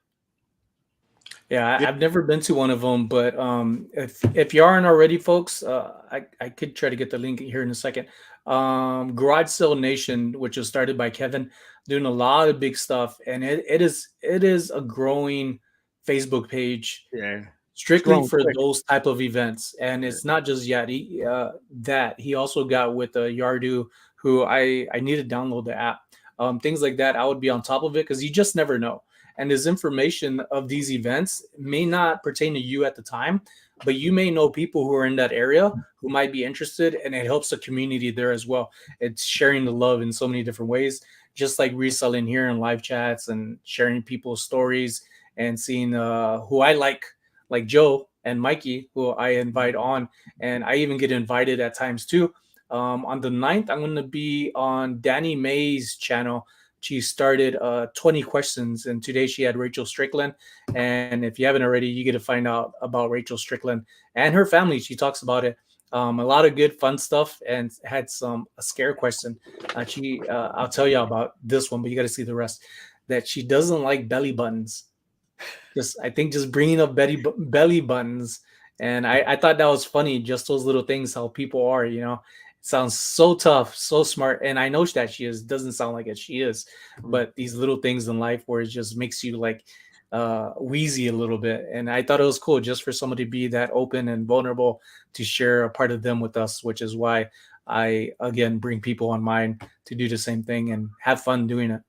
Yeah, I've never been to one of them, but if you aren't already, folks, I could try to get the link here in a second. Garage Sale Nation, which was started by Kevin, doing a lot of big stuff, and it is a growing Facebook page.
Yeah,
Strictly for those type of events, and it's not just yet. He also got with Yardu, who I need to download the app. Things like that, I would be on top of it because you just never know. And his information of these events may not pertain to you at the time, but you may know people who are in that area who might be interested, and it helps the community there as well. It's sharing the love in so many different ways, just like reselling here in live chats and sharing people's stories and seeing who I like Joe and Mikey, who I invite on. And I even get invited at times too. On the 9th, I'm going to be on Danny May's channel. She started 20 questions, and today she had Rachel Strickland. And if you haven't already, you get to find out about Rachel Strickland and her family. She talks about it. A lot of good, fun stuff, and had a scare question. I'll tell you about this one, but you got to see the rest. That she doesn't like belly buttons. I think just bringing up belly buttons, and I thought that was funny. Just those little things, how people are, It sounds so tough, so smart, and I know that she is. Doesn't sound like it. She is, but these little things in life where it just makes you like wheezy a little bit. And I thought it was cool just for somebody to be that open and vulnerable to share a part of them with us, which is why I again bring people on mine to do the same thing and have fun doing it.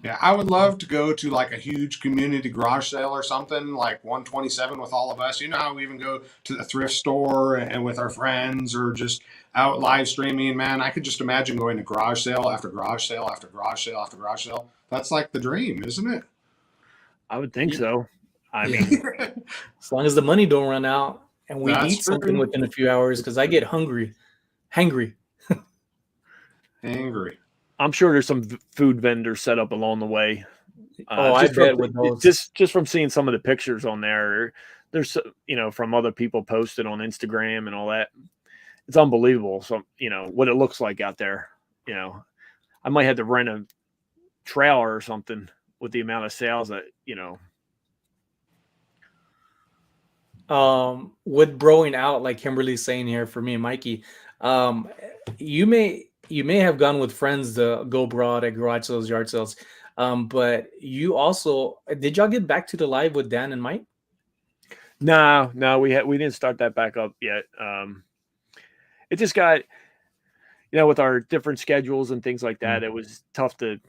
Yeah, I would love to go to like a huge community garage sale or something, like 127 with all of us. You know how we even go to the thrift store and with our friends, or just out live streaming. Man, I could just imagine going to garage sale after garage sale after garage sale after garage sale. That's like the dream, isn't it?
I would think so. I mean,
as long as the money don't run out and we eat something within a few hours, because I get hungry.
Hangry.
I'm sure there's some food vendors set up along the way.
I bet with those.
Just from seeing some of the pictures on there, there's from other people posted on Instagram and all that. It's unbelievable. So what it looks like out there. I might have to rent a trailer or something with the amount of sales that
With broing out, like Kimberly's saying here for me and Mikey, you may have gone with friends to go broad at garage sales, yard sales. But you also, did y'all get back to the live with Dan and Mike?
No, we didn't start that back up yet. It just got, with our different schedules and things like that, it was tough to,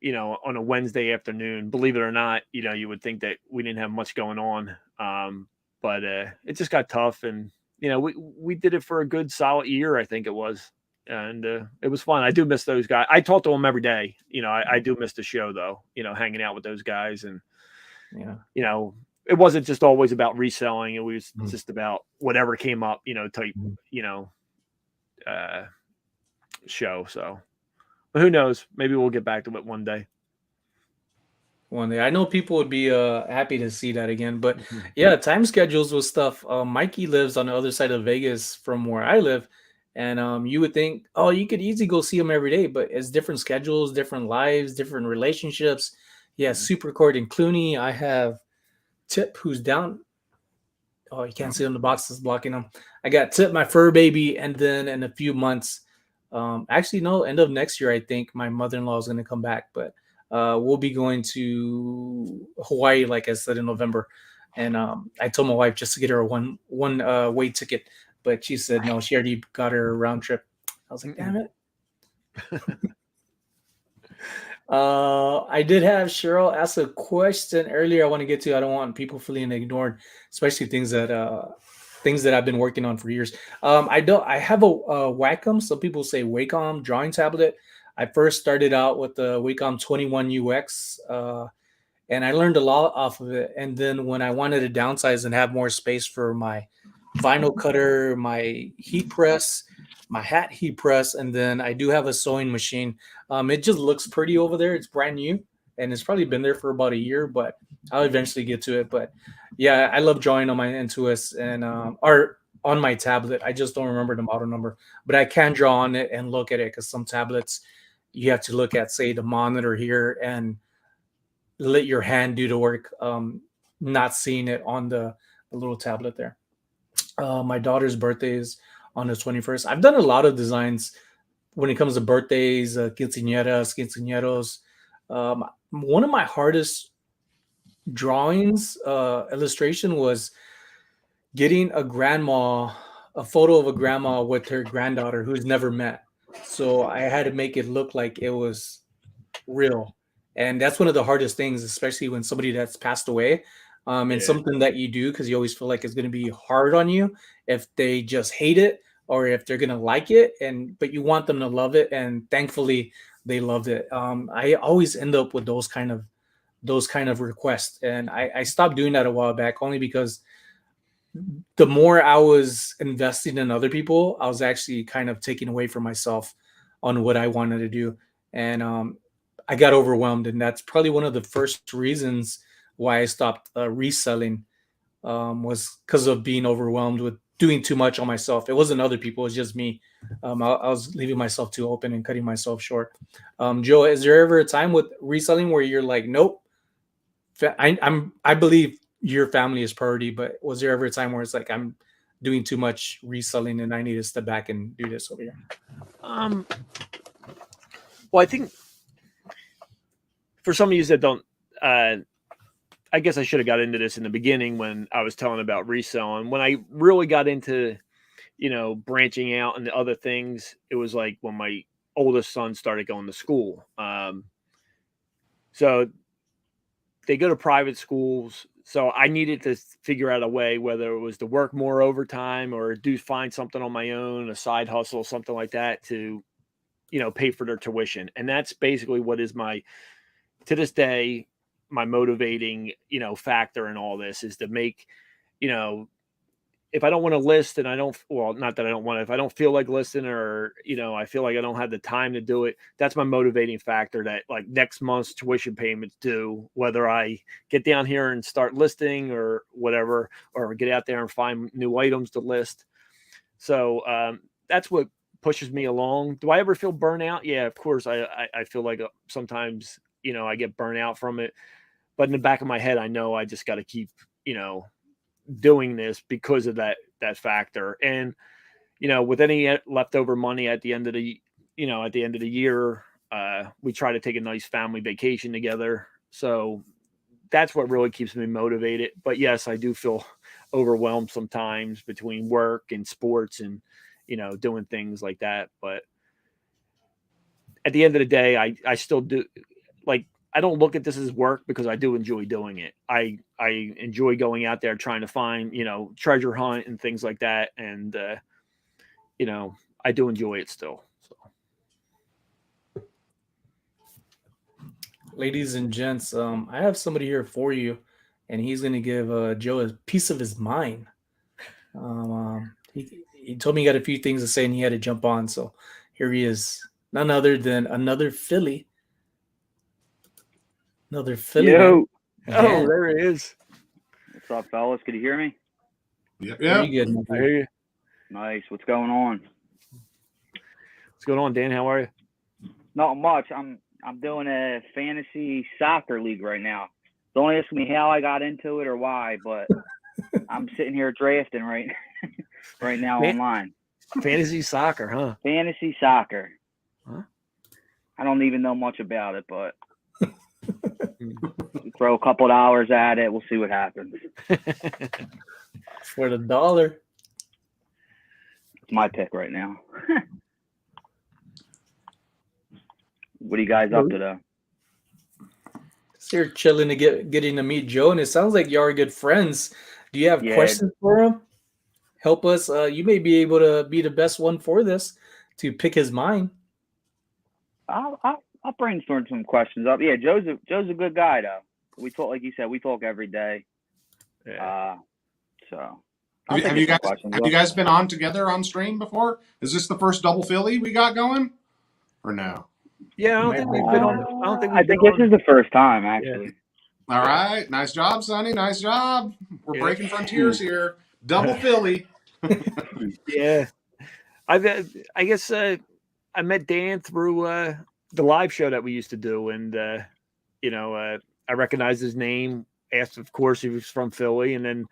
on a Wednesday afternoon, believe it or not, you would think that we didn't have much going on. But it just got tough, and, we did it for a good solid year, I think it was. And it was fun. I do miss those guys. I talk to them every day. I do miss the show though, hanging out with those guys. And, it wasn't just always about reselling. It was just about whatever came up, type, show. So, but who knows? Maybe we'll get back to it one day.
One day. I know people would be happy to see that again. But yeah, time schedules with stuff. Mikey lives on the other side of Vegas from where I live. And you would think, oh, you could easily go see him every day, but it's different schedules, different lives, different relationships. Yeah, Supercord in Clooney. I have Tip, who's down. Oh, you can't see him. The box is blocking him. I got Tip, my fur baby, and then in a few months, actually, no, end of next year, I think my mother-in-law is going to come back, but we'll be going to Hawaii, like I said, in November. And I told my wife just to get her a one way ticket. But she said no, she already got her round trip. I was like, damn it. I did have Cheryl ask a question earlier I want to get to. I don't want people feeling ignored, especially things that I've been working on for years. I have a Wacom. Some people say Wacom drawing tablet. I first started out with the Wacom 21 UX. and I learned a lot off of it. And then when I wanted to downsize and have more space for my vinyl cutter, my heat press, my hat heat press, and then I do have a sewing machine. It just looks pretty over there. It's brand new, and it's probably been there for about a year, but I'll eventually get to it. But yeah, I love drawing on my Intuos and or on my tablet. I just don't remember the model number, but I can draw on it and look at it because some tablets you have to look at, say, the monitor here and let your hand do the work, not seeing it on the little tablet there. My daughter's birthday is on the 21st. I've done a lot of designs when it comes to birthdays, quinceañeras, quinceañeros. One of my hardest drawings, illustration was getting a photo of a grandma with her granddaughter who's never met. So I had to make it look like it was real. And that's one of the hardest things, especially when somebody that's passed away, and something that you do because you always feel like it's going to be hard on you if they just hate it or if they're going to like it, but you want them to love it. And thankfully, they loved it. I always end up with those kind of requests, and I stopped doing that a while back only because the more I was investing in other people, I was actually kind of taking away from myself on what I wanted to do. And I got overwhelmed. And that's probably one of the first reasons why I stopped reselling, was because of being overwhelmed with doing too much on myself. It wasn't other people, it was just me. I was leaving myself too open and cutting myself short. Joe, is there ever a time with reselling where you're like, nope, I believe your family is priority, but was there ever a time where it's like I'm doing too much reselling and I need to step back and do this over here?
Well, I think for some of you that don't, I guess I should have got into this in the beginning when I was telling about reselling. When I really got into, branching out and the other things, it was like when my oldest son started going to school. So they go to private schools. So I needed to figure out a way, whether it was to work more overtime or find something on my own, a side hustle, something like that to, pay for their tuition. And that's basically what is to this day, my motivating, factor in all this is to make, if I don't want to list and not that I don't want to, if I don't feel like listing or, I feel like I don't have the time to do it, that's my motivating factor that like next month's tuition payments due, whether I get down here and start listing or whatever, or get out there and find new items to list. So that's what pushes me along. Do I ever feel burnout? Yeah, of course. I feel like sometimes, I get burnt out from it, but in the back of my head, I know I just got to keep, doing this because of that factor. And with any leftover money at the end of the year, we try to take a nice family vacation together. So that's what really keeps me motivated. But yes, I do feel overwhelmed sometimes between work and sports and doing things like that. But at the end of the day, I still do, like, I don't look at this as work because I do enjoy doing it. I enjoy going out there trying to find, treasure hunt and things like that. And, I do enjoy it still. So.
Ladies and gents, I have somebody here for you, and he's going to give Joe a piece of his mind. He told me he got a few things to say and he had to jump on. So here he is, none other than another Philly. Another Philly.
Yo. Oh, there it is.
What's up, fellas? Can you hear me?
Yeah.
You good?
I hear you.
Nice. What's going on?
What's going on, Dan? How are you?
Not much. I'm doing a fantasy soccer league right now. Don't ask me how I got into it or why, but I'm sitting here drafting right now online.
Fantasy soccer, huh?
Fantasy soccer.
Huh?
I don't even know much about it, but throw a couple of dollars at it. We'll see what happens.
For the dollar.
It's my pick right now. What are you guys up to, though?
So you're chilling to getting to meet Joe, and it sounds like you are good friends. Do you have questions for him? Help us. You may be able to be the best one for this to pick his mind.
I'll brainstorm some questions up. Yeah, Joe's a good guy, though. we talk, like you said, we talk every day.
Yeah.
So
Have you guys been on together on stream before? Is this the first double Philly we got going, or no?
Yeah, I don't think we've been on.
I think this is the first time, actually.
All right, nice job, Sonny. Nice job. We're breaking frontiers here. Double Philly.
Yeah, I guess I met Dan through the live show that we used to do, and I recognized his name. Asked, of course, he was from Philly, and then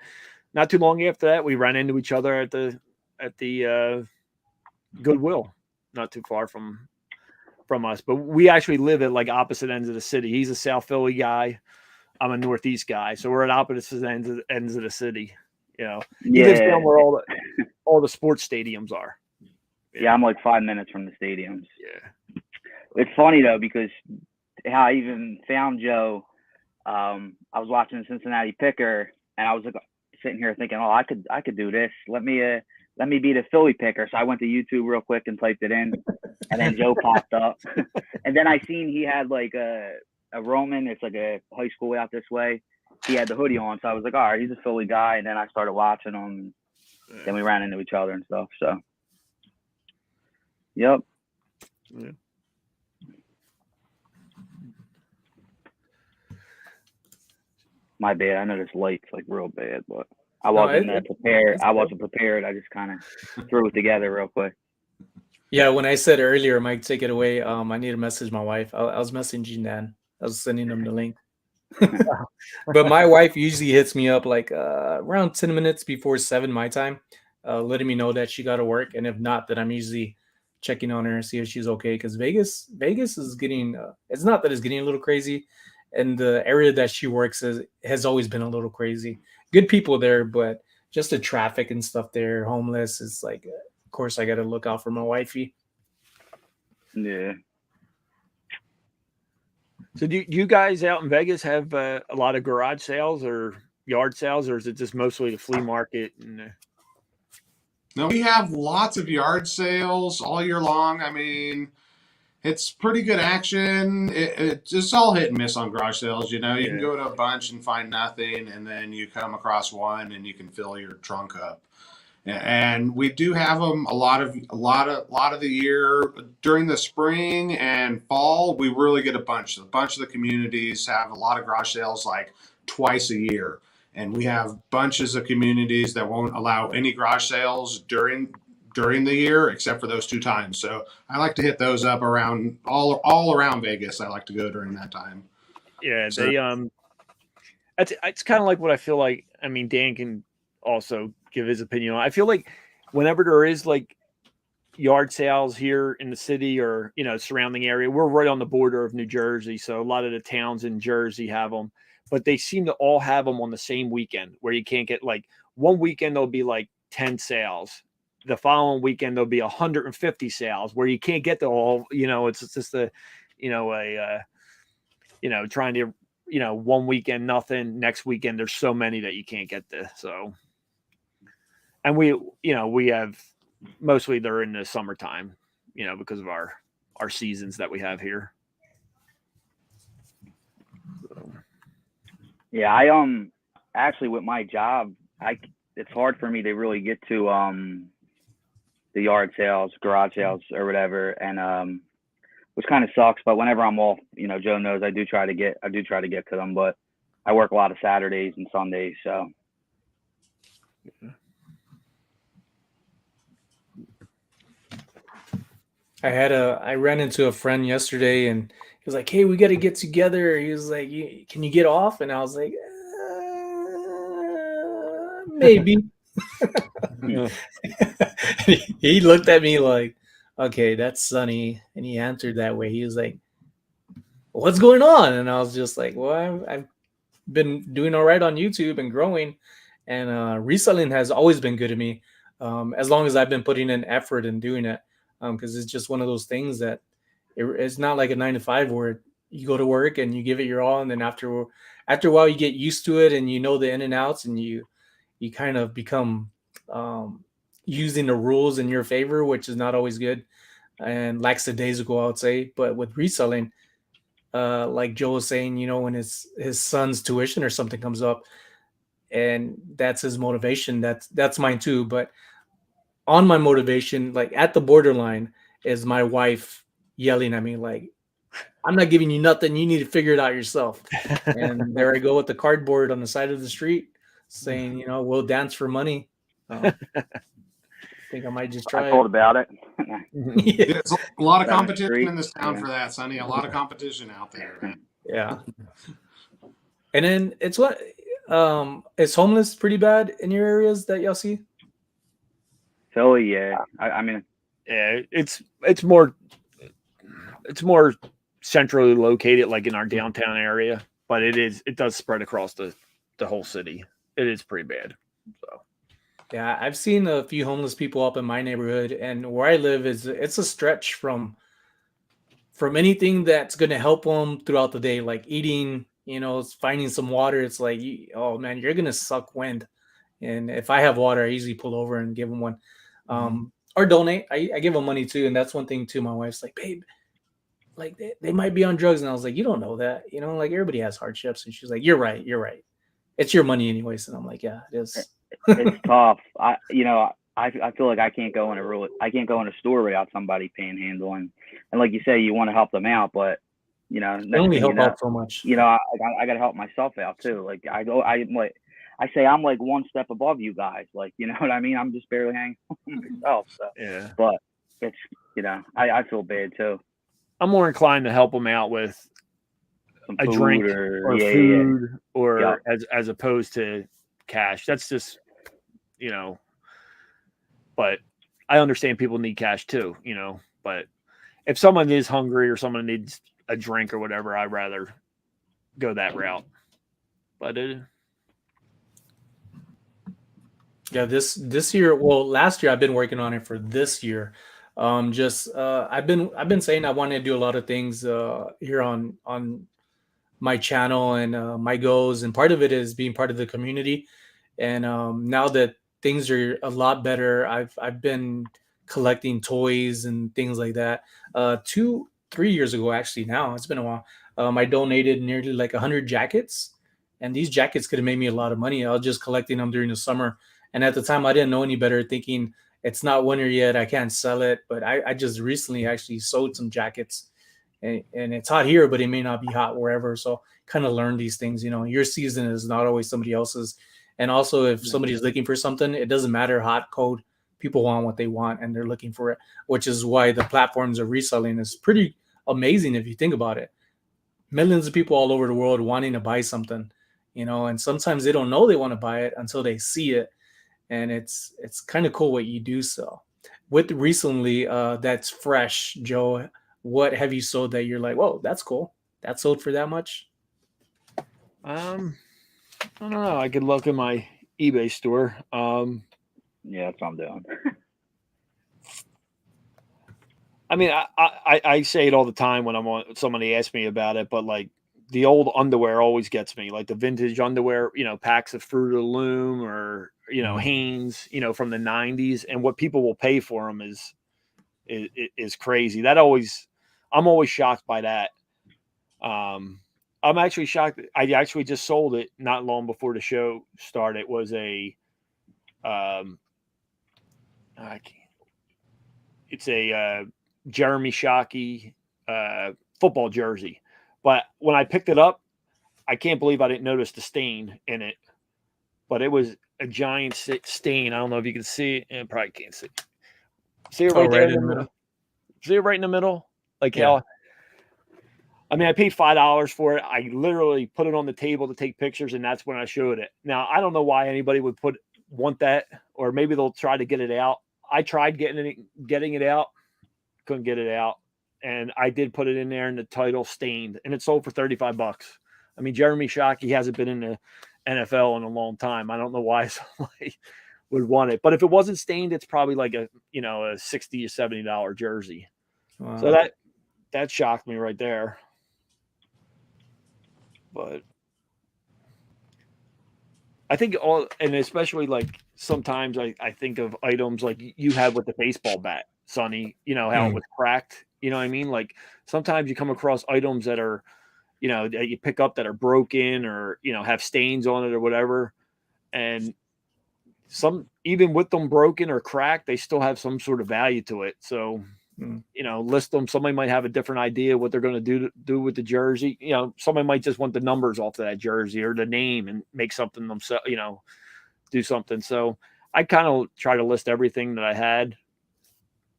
not too long after that, we ran into each other at the Goodwill, not too far from us. But we actually live at like opposite ends of the city. He's a South Philly guy. I'm a Northeast guy, so we're at opposite ends of the city. He lives down where all the sports stadiums are.
Yeah, I'm like 5 minutes from the stadiums.
Yeah,
it's funny though, because how I even found Joe. I was watching Cincinnati Picker, and I was like sitting here thinking, oh, I could do this. Let me be the Philly Picker. So I went to YouTube real quick and typed it in, and then Joe popped up. And then I seen he had like a Roman. It's like a high school out this way. He had the hoodie on, so I was like, all right, he's a Philly guy. And then I started watching him. Then we ran into each other and stuff. So, yep.
Yeah.
My bad. I know this light's like real bad, but I wasn't prepared. I wasn't prepared. I just kind of threw it together real quick.
Yeah, when I said earlier, Mike, take it away. I need to message my wife. I was messaging Dan. I was sending him the link. But my wife usually hits me up like around 10 minutes before 7 my time, letting me know that she got to work. And if not, then I'm usually checking on her and see if she's okay. Because Vegas is getting, it's not that it's getting a little crazy. And the area that she works has always been a little crazy. Good people there, but just the traffic and stuff there, homeless. It's like, of course, I got to look out for my wifey.
Yeah.
So do you guys out in Vegas have a lot of garage sales or yard sales, or is it just mostly the flea market?
No, we have lots of yard sales all year long. I mean, it's pretty good action. It's all hit and miss on garage sales. You can go to a bunch and find nothing, and then you come across one and you can fill your trunk up. And we do have them a lot of the year. During the spring and fall, we really get a bunch. A bunch of the communities have a lot of garage sales like twice a year, and we have bunches of communities that won't allow any garage sales during the year except for those 2 times. So I like to hit those up around all around Vegas. I like to go during that time.
Yeah, so, it's kind of like what I feel like. I mean, Dan can also give his opinion on. I feel like whenever there is like yard sales here in the city or surrounding area, we're right on the border of New Jersey, so a lot of the towns in Jersey have them, but they seem to all have them on the same weekend, where you can't get like one weekend there'll be like 10 sales, the following weekend there'll be 150 sales, where you can't get to all. It's just trying to one weekend nothing, next weekend there's so many that you can't get to. So, and we have mostly they're in the summertime, because of our seasons that we have here. So.
Yeah, I actually with my job, it's hard for me to really get to the yard sales, garage sales, or whatever, and which kind of sucks. But whenever I'm off, Joe knows I do try to get to them, but I work a lot of Saturdays and Sundays, so.
I ran into a friend yesterday, and he was like, "Hey, we got to get together." He was like, "Can you get off?" And I was like, "Maybe." He looked at me like, "Okay, that's Sonny," and he answered that way. He was like, "What's going on?" And I was just like, "Well, I've been doing all right on YouTube and growing, and reselling has always been good to me, as long as I've been putting in effort and doing it." Because it's just one of those things that it's not like a 9 to 5 where you go to work and you give it your all, and then after a while you get used to it and the in and outs, and you kind of become using the rules in your favor, which is not always good and lackadaisical, I would say. But with reselling, like Joe was saying, when his son's tuition or something comes up, and that's his motivation. That's mine too. But on my motivation, like at the borderline, is my wife yelling at me like, "I'm not giving you nothing. You need to figure it out yourself." And there I go with the cardboard on the side of the street, saying, "We'll dance for money." I think I might just try.
I told about it.
There's a lot of
Down the
competition
street,
in this town
yeah.
for that, Sonny. A lot of competition out there. Man.
Yeah. And then it's what is homeless pretty bad in your areas that y'all see?
Philly, yeah. I mean,
Yeah, it's more centrally located, like in our downtown area, but it does spread across the whole city. It is pretty bad. So
Yeah, I've seen a few homeless people up in my neighborhood, and where I live it's a stretch from anything that's going to help them throughout the day, like eating, finding some water. It's like, oh man, you're going to suck wind. And if I have water, I usually pull over and give them one, or donate. I give them money too, and that's one thing too. My wife's like, babe, like they might be on drugs, and I was like, you don't know that, like everybody has hardships. And she's like, you're right, it's your money anyways. And I'm like, yeah, it is.
It's tough. I feel like I can't go in a store without somebody panhandling. And like you say, you want to help them out, but
They only help out so much.
I got to help myself out too. Like I say I'm like one step above you guys. Like, you know what I mean? I'm just barely hanging on myself. So
yeah,
but it's I feel bad too.
I'm more inclined to help them out with
Some
a
food
drink or food, or as opposed to cash. That's just, but I understand people need cash too, but if someone is hungry or someone needs a drink or whatever, I'd rather go that route. But
yeah, this year, well, last year I've been working on it for this year. I've been saying I want to do a lot of things here on my channel and my goals, and part of it is being part of the community. And now that things are a lot better, I've been collecting toys and things like that. 2-3 years ago, actually, now it's been a while. I donated nearly like 100 jackets, and these jackets could have made me a lot of money. I was just collecting them during the summer, and at the time I didn't know any better, thinking it's not winter yet, I can't sell it. But I just recently actually sold some jackets, and it's hot here, but it may not be hot wherever. So kind of learn these things. Your season is not always somebody else's. And also, if somebody's looking for something, it doesn't matter hot, cold. People want what they want, and they're looking for it, which is why the platforms of reselling is pretty amazing if you think about it. Millions of people all over the world wanting to buy something, and sometimes they don't know they want to buy it until they see it. And it's kind of cool what you do. So with recently, that's fresh, Joe, what have you sold that you're like, whoa, that's cool, that sold for that much?
I don't know. I could look in my eBay store.
Yeah, that's what I'm doing.
I mean, I say it all the time when somebody asks me about it, but like the old underwear always gets me, like the vintage underwear, packs of Fruit of the Loom or, Hanes, from the 90s, and what people will pay for them is crazy. I'm always shocked by that. I'm actually shocked. I actually just sold it not long before the show started. It was it's a Jeremy Shockey football jersey. But when I picked it up, I can't believe I didn't notice the stain in it. But it was a giant stain. I don't know if you can see it. And probably can't see it. See it right there in the middle? See it right in the middle? Like how... I mean, I paid $5 for it. I literally put it on the table to take pictures, and that's when I showed it. Now, I don't know why anybody would want that, or maybe they'll try to get it out. I tried getting it out, couldn't get it out, and I did put it in there, and the title stained, and it sold for $35. I mean, Jeremy Shockey hasn't been in the NFL in a long time. I don't know why somebody would want it, but if it wasn't stained, it's probably like a $60 or $70 jersey. Wow. So that shocked me right there. But I think and especially like sometimes I think of items like you had with the baseball bat, Sonny, how it was cracked, you know what I mean? Like sometimes you come across items that are that you pick up that are broken or, have stains on it or whatever. And some, even with them broken or cracked, they still have some sort of value to it. So, list them. Somebody might have a different idea what they're going to do with the jersey. Somebody might just want the numbers off of that jersey or the name and make something themselves, do something. So I kind of try to list everything that I had.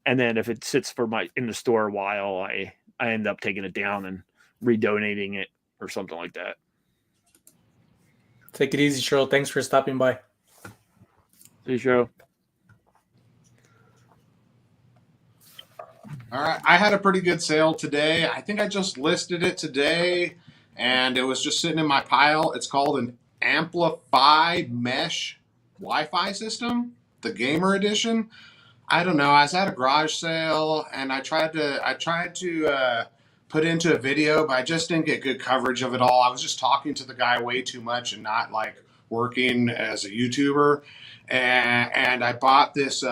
And then if it sits in the store a while, I end up taking it down and redonating it or something like that.
Take it easy, Cheryl. Thanks for stopping by.
See you, Cheryl.
All right. I had a pretty good sale today. I think I just listed it today, and it was just sitting in my pile. It's called an Amplify Mesh Wi-Fi system, the Gamer Edition. I don't know. I was at a garage sale, and I tried to put into a video, but I just didn't get good coverage of it all. I was just talking to the guy way too much and not like working as a YouTuber. And I bought this.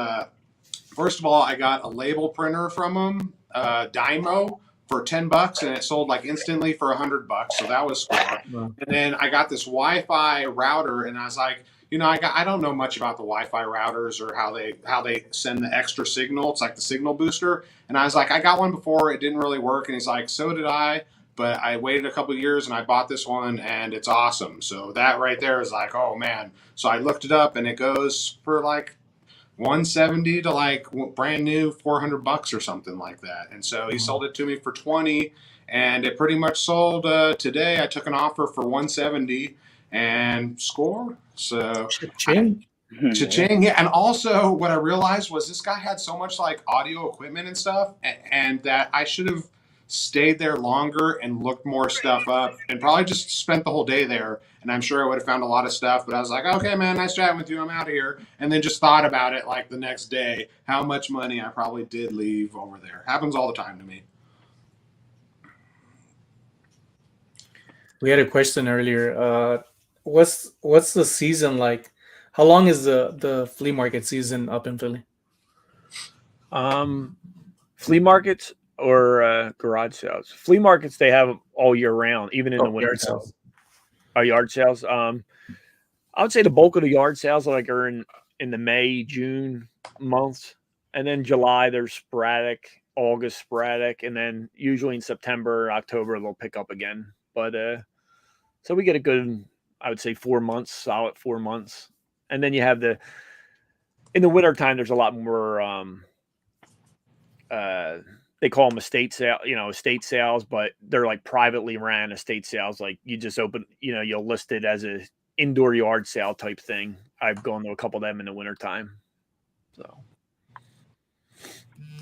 First of all, I got a label printer from him, Dymo, for $10, and it sold like instantly for $100. So that was cool. And then I got this Wi-Fi router, and I was like, I don't know much about the Wi-Fi routers or how they send the extra signal. It's like the signal booster. And I was like, I got one before, it didn't really work. And he's like, so did I, but I waited a couple of years and I bought this one, and it's awesome. So that right there is like, oh man. So I looked it up, and it goes for like $170 to like brand new $400 or something like that. And so he sold it to me for $20, and it pretty much sold today. I took an offer for $170 and scored. So
Cha-ching.
Cha-ching. Yeah. And also what I realized was this guy had so much like audio equipment and stuff, and that I should have stayed there longer and looked more stuff up and probably just spent the whole day there. And I'm sure I would have found a lot of stuff, but I was like, okay, man, nice chatting with you. I'm out of here. And then just thought about it like the next day, how much money I probably did leave over there. Happens all the time to me.
We had a question earlier. What's the season like? How long is the flea market season up in Philly?
Flea markets or garage sales? Flea markets, they have all year round, even in the winter sales. Yard sales. I would say the bulk of the yard sales are in the May, June months, and then July there's sporadic, August sporadic, and then usually in September, October they'll pick up again. But so we get a good, I would say 4 months, solid 4 months, and then you have in the winter time there's a lot more. They call them estate sales, but they're like privately ran estate sales. Like you just open, you'll list it as a indoor yard sale type thing. I've gone to a couple of them in the wintertime. So.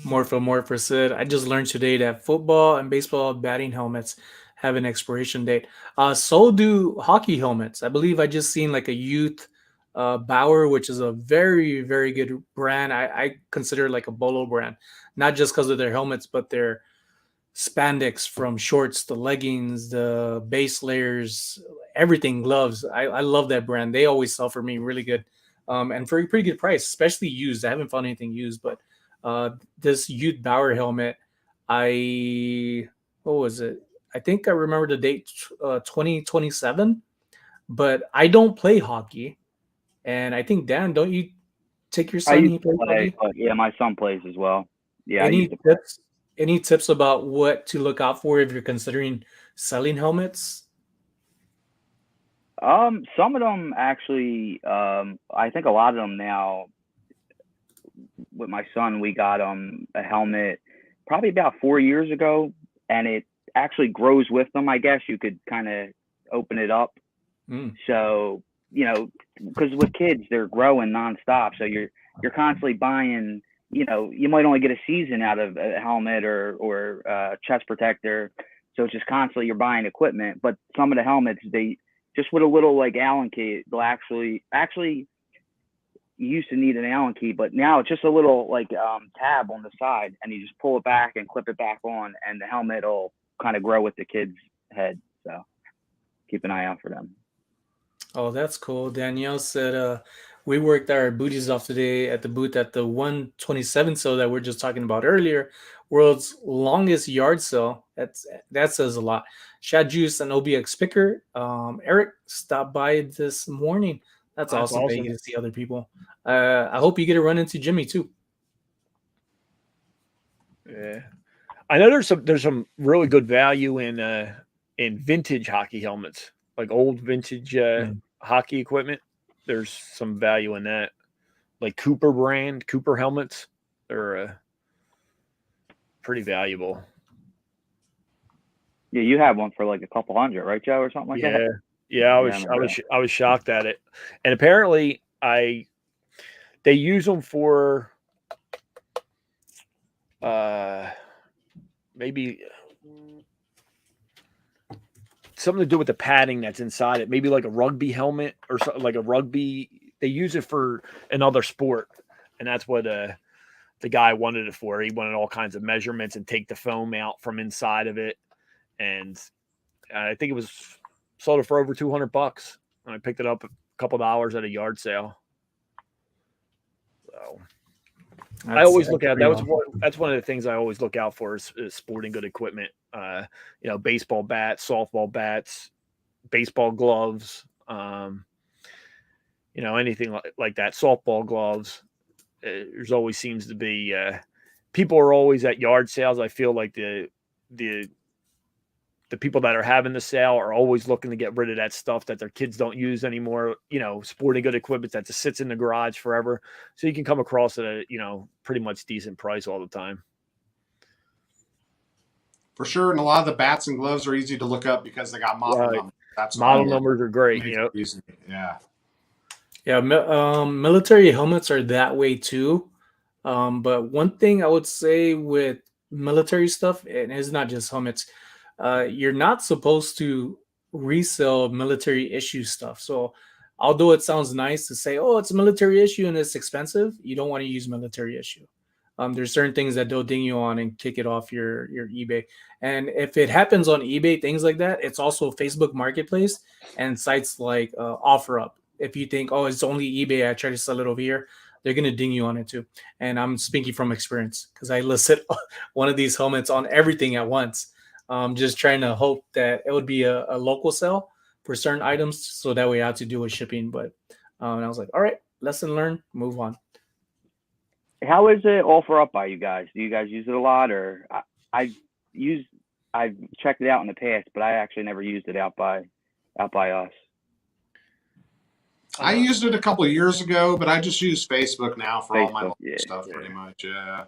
Morpho said, I just learned today that football and baseball batting helmets have an expiration date. So do hockey helmets. I believe I just seen like a youth Bauer, which is a very, very good brand. I consider it like a Bolo brand, not just because of their helmets, but their spandex from shorts, the leggings, the base layers, everything, gloves. I love that brand. They always sell for me really good, and for a pretty good price, especially used. I haven't found anything used, but this youth Bauer helmet, what was it? I think I remember the date, 2027, but I don't play hockey. And I think, Dan, don't you take your son? He plays hockey?
Yeah, my son plays as well. Yeah.
Any tips about what to look out for if you're considering selling helmets?
Some of them actually, I think a lot of them now, with my son, we got a helmet probably about 4 years ago, and it actually grows with them. I guess you could kind of open it up. So, because with kids, they're growing nonstop. So you're constantly buying, you might only get a season out of a helmet or a chest protector. So it's just constantly you're buying equipment. But some of the helmets, they just with a little like Allen key, they'll actually you used to need an Allen key, but now it's just a little like tab on the side, and you just pull it back and clip it back on, and the helmet will kind of grow with the kid's head. So keep an eye out for them.
Oh, that's cool. Danielle said, We worked our booties off today at the booth at the 127 sale that we're just talking about earlier. World's longest yard sale. That says a lot. Shad Juice and OBX Picker. Eric stopped by this morning. That's awesome. That you get to see other people. I hope you get to run into Jimmy too.
Yeah, I know there's some really good value in vintage hockey helmets, like old vintage hockey equipment. There's some value in that, like Cooper helmets. They're pretty valuable.
Yeah, you have one for like a couple hundred, right, Joe, or something like that?
Yeah, I was shocked at it, and apparently they use them for maybe something to do with the padding that's inside it. Maybe like a rugby helmet or something, like a rugby. They use it for another sport, and that's what the guy wanted it for. He wanted all kinds of measurements and take the foam out from inside of it, and I think it was sold it for over $200. And I picked it up a couple of hours at a yard sale. So I always look at that's one of the things I always look out for is sporting good equipment. Baseball bats, softball bats, baseball gloves, anything like that. Softball gloves. There's always seems to be people are always at yard sales. I feel like the people that are having the sale are always looking to get rid of that stuff that their kids don't use anymore. Sporting good equipment that just sits in the garage forever. So you can come across at a, pretty much decent price all the time.
For sure. And a lot of the bats and gloves are easy to look up because they got model numbers. That's
model numbers are great.
Yeah.
Yeah. Military helmets are that way too. But one thing I would say with military stuff, and it's not just helmets, you're not supposed to resell military issue stuff. So although it sounds nice to say, oh, it's a military issue and it's expensive, you don't want to use military issue. There's certain things that they'll ding you on and kick it off your eBay. And if it happens on eBay, things like that, it's also Facebook Marketplace and sites like OfferUp. If you think, oh, it's only eBay, I try to sell it over here, they're going to ding you on it too. And I'm speaking from experience because I listed one of these helmets on everything at once. Just trying to hope that it would be a local sale for certain items. So that way I had to do with shipping. But and I was like, all right, lesson learned, move on.
How is it offer up by you guys? Do you guys use it a lot? Or I've checked it out in the past, but I actually never used it out by us.
I used it a couple of years ago, but I just use Facebook now for all my stuff pretty much. Yeah.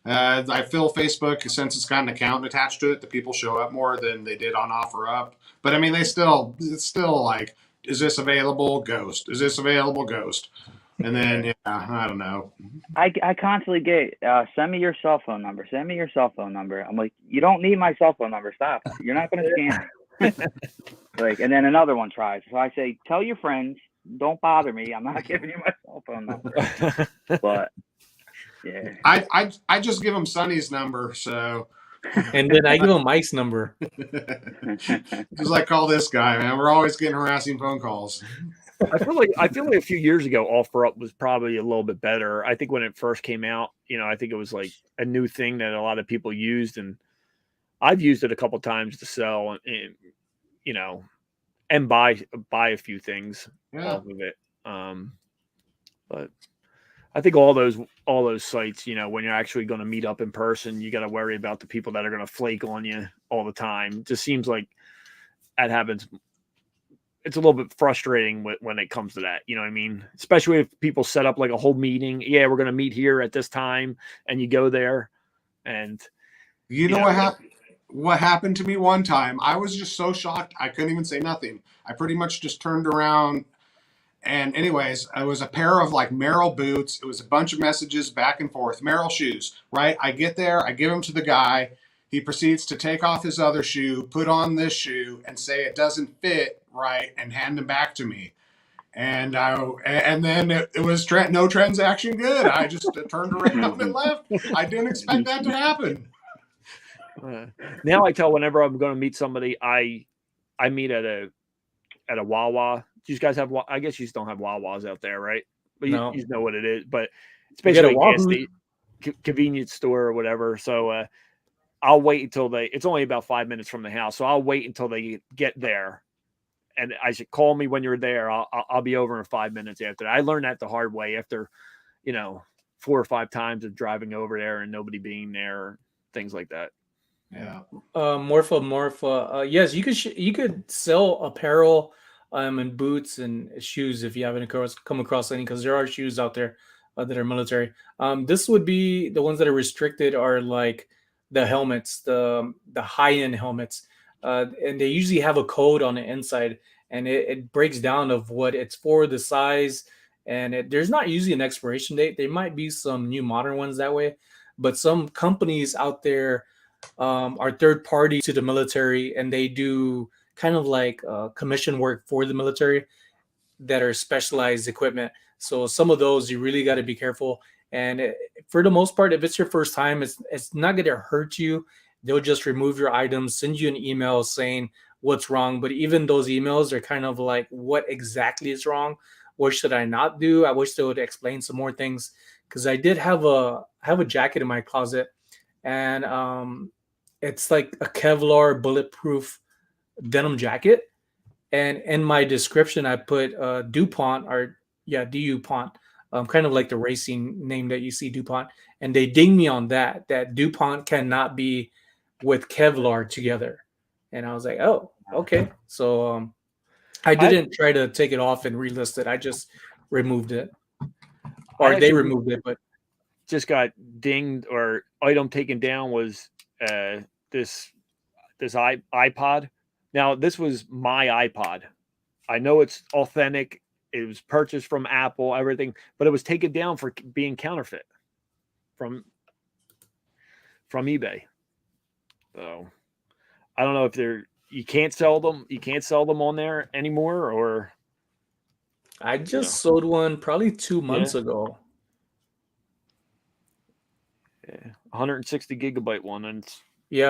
I feel Facebook, since it's got an account attached to it, the people show up more than they did on OfferUp. But I mean, it's still like, is this available? Ghost. Is this available? Ghost. And then, I don't know.
I constantly get, send me your cell phone number. Send me your cell phone number. I'm like, you don't need my cell phone number. Stop. You're not going to scam me. And then another one tries. So I say, tell your friends, don't bother me. I'm not giving you my cell phone number. But yeah,
I just give them Sonny's number. So,
and then I give him Mike's number.
Just like, call this guy, man. We're always getting harassing phone calls.
I feel like a few years ago, OfferUp was probably a little bit better. I think when it first came out, I think it was like a new thing that a lot of people used, and I've used it a couple times to sell and buy a few things off of it. But I think all those sites, when you're actually going to meet up in person, you got to worry about the people that are going to flake on you all the time. It just seems like that happens. It's a little bit frustrating when it comes to that. You know what I mean? Especially if people set up like a whole meeting. Yeah, we're going to meet here at this time, and you go there, and
you know what happened to me one time? I was just so shocked. I couldn't even say nothing. I pretty much just turned around. And anyways, it was a pair of like Merrill boots. It was a bunch of messages back and forth. Merrill shoes, right? I get there. I give them to the guy. He proceeds to take off his other shoe, put on this shoe, and say it doesn't fit right, and hand them back to me. And then it was no transaction good. I just turned around and left. I didn't expect that to happen.
Now I tell whenever I'm going to meet somebody, I meet at a Wawa. Do you guys have? I guess you don't have Wawas out there, right? but
No.
you know what it is. But it's
You get a
basically a gas
Wahoo.
station, convenience store or whatever. So I'll wait until it's only about 5 minutes from the house. So I'll wait until they get there. And I should call me when you're there. I'll be over in 5 minutes after. I learned that the hard way after, 4 or 5 times of driving over there and nobody being there, things like that.
Yeah.
Morpha. Yes, you could sell apparel, and boots and shoes if you haven't come across any, because there are shoes out there that are military. This would be the ones that are restricted are like the helmets, the high end helmets, and they usually have a code on the inside, and it breaks down of what it's for, the size, and there's not usually an expiration date. There might be some new modern ones that way, but some companies out there are third party to the military, and they do kind of like commission work for the military that are specialized equipment. So some of those you really got to be careful. And for the most part, if it's your first time, it's not going to hurt you. They'll just remove your items, send you an email saying what's wrong. But even those emails are kind of like, what exactly is wrong? What should I not do? I wish they would explain some more things, because I did have a jacket in my closet, and it's like a Kevlar bulletproof denim jacket. And in my description, I put DuPont, or DuPont, kind of like the racing name that you see, DuPont. And they dinged me on that DuPont cannot be with Kevlar together. And I was like, oh, okay. So I didn't try to take it off and relist it. I just removed it, or they removed it. But
just got dinged, or item taken down was this iPod. Now, this was my iPod. I know it's authentic. It was purchased from Apple, everything, but it was taken down for being counterfeit from eBay. So I don't know if you can't sell them. You can't sell them on there anymore, or
I just sold one probably 2 months ago.
Yeah, 160 gigabyte one, and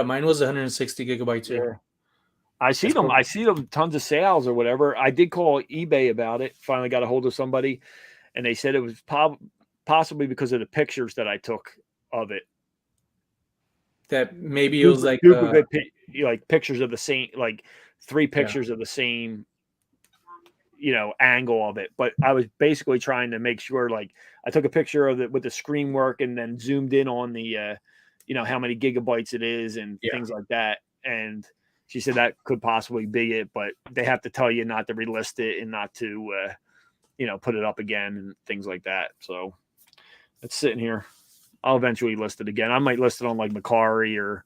mine was 160 gigabyte too.
Yeah. I see them tons of sales or whatever. I did call eBay about it. Finally got a hold of somebody, and they said it was possibly because of the pictures that I took of it.
That maybe it was like
pictures of the same, like 3 pictures of the same, angle of it. But I was basically trying to make sure, like, I took a picture of it with the screen work and then zoomed in on the, how many gigabytes it is and things like that. And she said that could possibly be it, but they have to tell you not to relist it and not to, put it up again and things like that. So it's sitting here. I'll eventually list it again. I might list it on like Macari or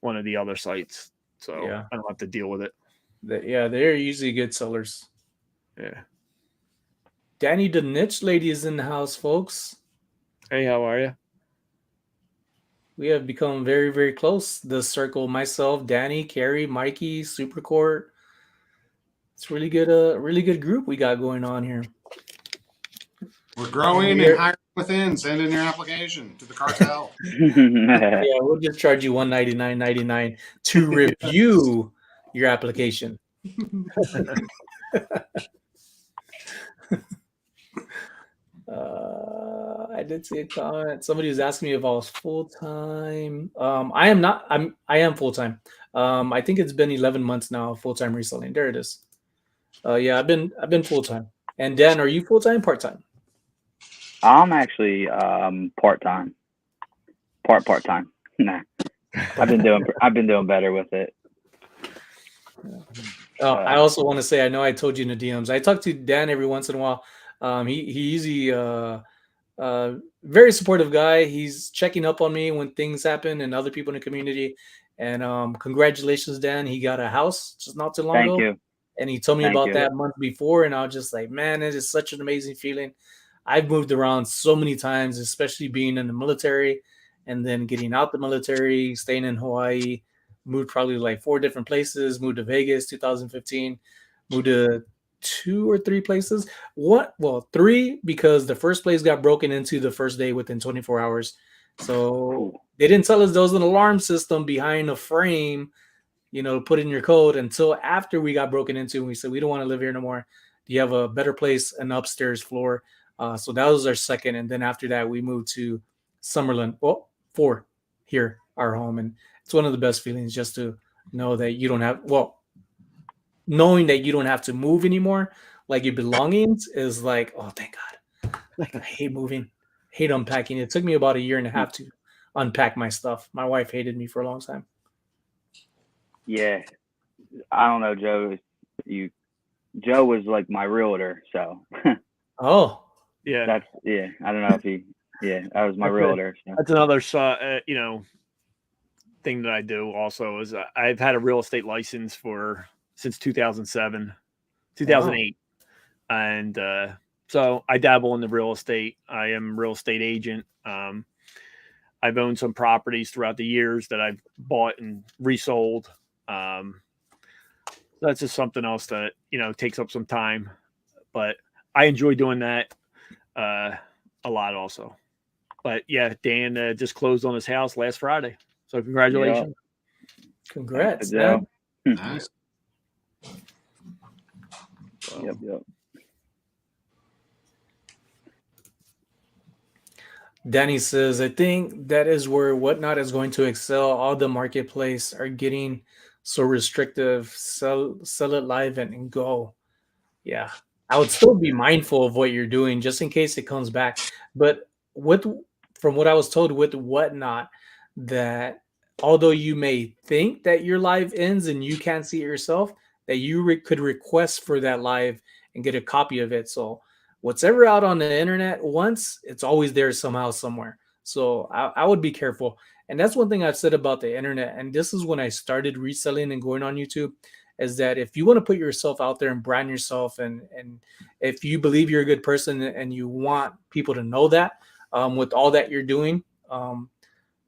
one of the other sites. So I don't have to deal with it.
They're usually good sellers.
Yeah.
Danny the Niche Lady is in the house, folks.
Hey, how are you?
We have become very, very close. The circle, myself, Danny, Carrie, Mikey, Supercourt. It's really good group we got going on here.
We're growing and hiring within. Send in your application to the cartel.
We'll just charge you $199.99 to review your application. I did see a comment. Somebody was asking me if I was full time. I am not. I am full time. I think it's been 11 months now. Full time reselling. There it is. I've been full time. And Dan, are you full time, part time?
I'm actually part time. Part time. Nah, I've been doing better with it.
I also want to say, I know I told you in the DMs, I talk to Dan every once in a while. He usually very supportive guy. He's checking up on me when things happen and other people in the community. And congratulations, Dan. He got a house just not too long ago.
Thank you.
And he told me about that month before, and I was just like, man, it is such an amazing feeling. I've moved around so many times, especially being in the military and then getting out the military, staying in Hawaii, moved probably like 4 different places, moved to Vegas 2015, moved to 2 or 3 places. 3, because the first place got broken into the first day within 24 hours. So they didn't tell us there was an alarm system behind a frame, put in your code until after we got broken into, and we said, we don't want to live here no more. Do you have a better place, an upstairs floor? So that was our second, and then after that we moved to Summerlin. Well, 4 here, our home, and it's one of the best feelings just to know that you don't have knowing that you don't have to move anymore. Like your belongings is like, oh, thank God. Like I hate moving, hate unpacking. It took me about 1.5 years to unpack my stuff. My wife hated me for a long time.
Yeah, I don't know, Joe. Joe was like my realtor, so.
Oh,
yeah.
I don't know if he. Yeah, that was my realtor. So.
That's another thing that I do also is I've had a real estate license since 2007, 2008. Wow. And so I dabble in the real estate. I am a real estate agent. I've owned some properties throughout the years that I've bought and resold. That's just something else that, takes up some time, but I enjoy doing that a lot also. But yeah, Dan just closed on his house last Friday. So congratulations.
Yep. Congrats,
Joe.
Nice.
Yep.
Danny says, I think that is where Whatnot is going to excel. All the marketplace are getting so restrictive. Sell it live and go. Yeah. I would still be mindful of what you're doing just in case it comes back. But from what I was told with Whatnot, that although you may think that your live ends and you can't see it yourself, that you could request for that live and get a copy of it. So what's ever out on the internet once, it's always there somehow, somewhere. So I would be careful. And that's one thing I've said about the internet. And this is when I started reselling and going on YouTube, is that if you want to put yourself out there and brand yourself, and if you believe you're a good person and you want people to know that, with all that you're doing,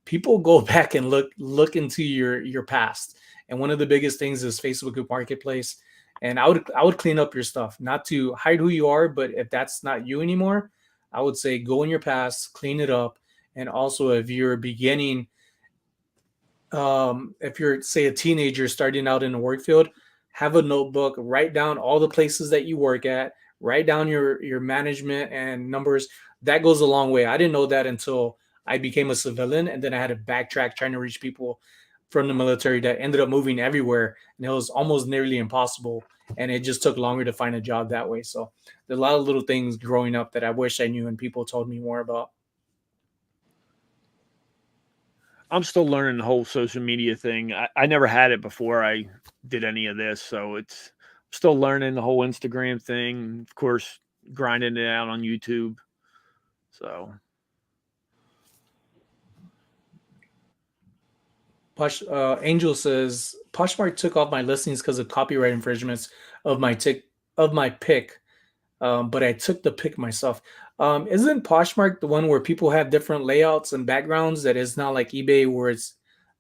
people go back and look into your past. And one of the biggest things is Facebook Marketplace. And I would clean up your stuff, not to hide who you are, but if that's not you anymore, I would say go in your past, clean it up. And also, if you're beginning, if you're, say, a teenager starting out in the work field, have a notebook, write down all the places that you work at, write down your management and numbers. That goes a long way. I didn't know that until I became a civilian, and then I had to backtrack trying to reach people from the military that ended up moving everywhere, and it was almost nearly impossible, and it just took longer to find a job that way. So there's a lot of little things growing up that I wish I knew and people told me more about.
I'm still learning the whole social media thing. I never had it before I did any of this, so it's still learning the whole Instagram thing. Of course, grinding it out on YouTube. So
Angel says Poshmark took off my listings because of copyright infringements of my pick, but I took the pick myself. Isn't Poshmark the one where people have different layouts and backgrounds that is not like eBay where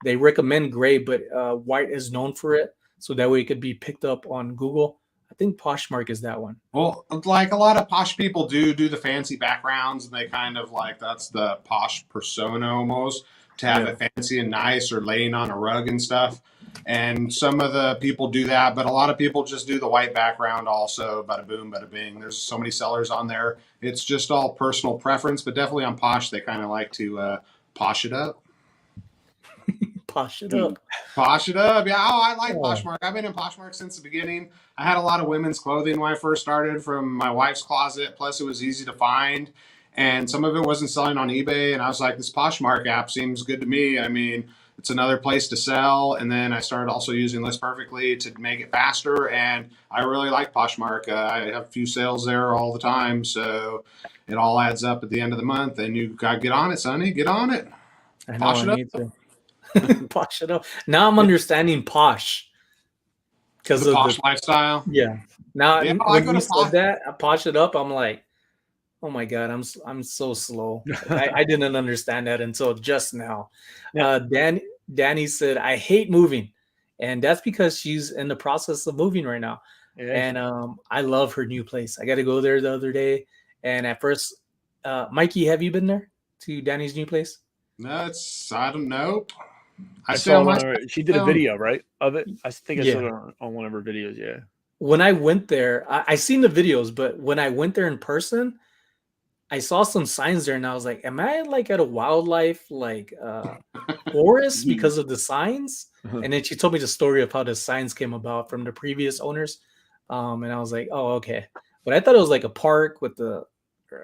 they recommend gray, but white is known for it, so that way it could be picked up on Google? I think Poshmark is that one.
Well, like a lot of posh people do the fancy backgrounds, and they kind of like, that's the posh persona almost, to have it fancy and nice, or laying on a rug and stuff. And some of the people do that, but a lot of people just do the white background also. Bada boom, bada bing. There's so many sellers on there. It's just all personal preference, but definitely on Posh, they kind of like to posh it up.
Posh it up.
Posh it up. Yeah, I like Poshmark. I've been in Poshmark since the beginning. I had a lot of women's clothing when I first started from my wife's closet. Plus, it was easy to find. And some of it wasn't selling on eBay. And I was like, this Poshmark app seems good to me. I mean, it's another place to sell. And then I started also using List Perfectly to make it faster. And I really like Poshmark. I have a few sales there all the time. So it all adds up at the end of the month. And you got to get on it, Sonny. Get on it.
I know, Posh it up. Need to. Posh it up. Now I'm understanding Posh.
Because of the Posh lifestyle.
Yeah. Now when you said that, I Posh it up, I'm like, oh my God, I'm so slow. I didn't understand that until just now. Danny said, I hate moving. And that's because she's in the process of moving right now. Yeah. And I love her new place. I got to go there the other day. And at first, Mikey, have you been there to Danny's new place?
No, I don't know.
I saw she did a video, right, of it. I think I saw it on one of her videos. Yeah.
When I went there, I seen the videos, but when I went there in person, I saw some signs there and I was like, am I like at a wildlife forest because of the signs? And then she told me the story of how the signs came about from the previous owners. And I was like, oh, okay. But I thought it was like a park with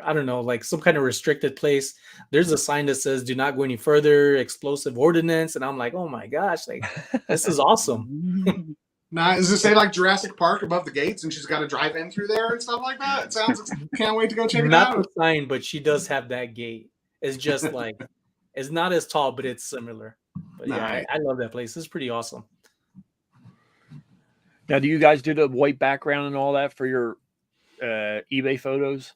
I don't know, like some kind of restricted place. There's a sign that says do not go any further, explosive ordinance. And I'm like, oh my gosh, like this is awesome.
Now, does it say like Jurassic Park above the gates and she's got to drive in through there and stuff like that? It sounds, can't wait to go check it
Not
out.
the sign, but she does have that gate. It's just like, it's not as tall, but it's similar. But yeah,
Nice.
I love that place. It's pretty awesome.
Now, do you guys do the white background and all that for your eBay photos?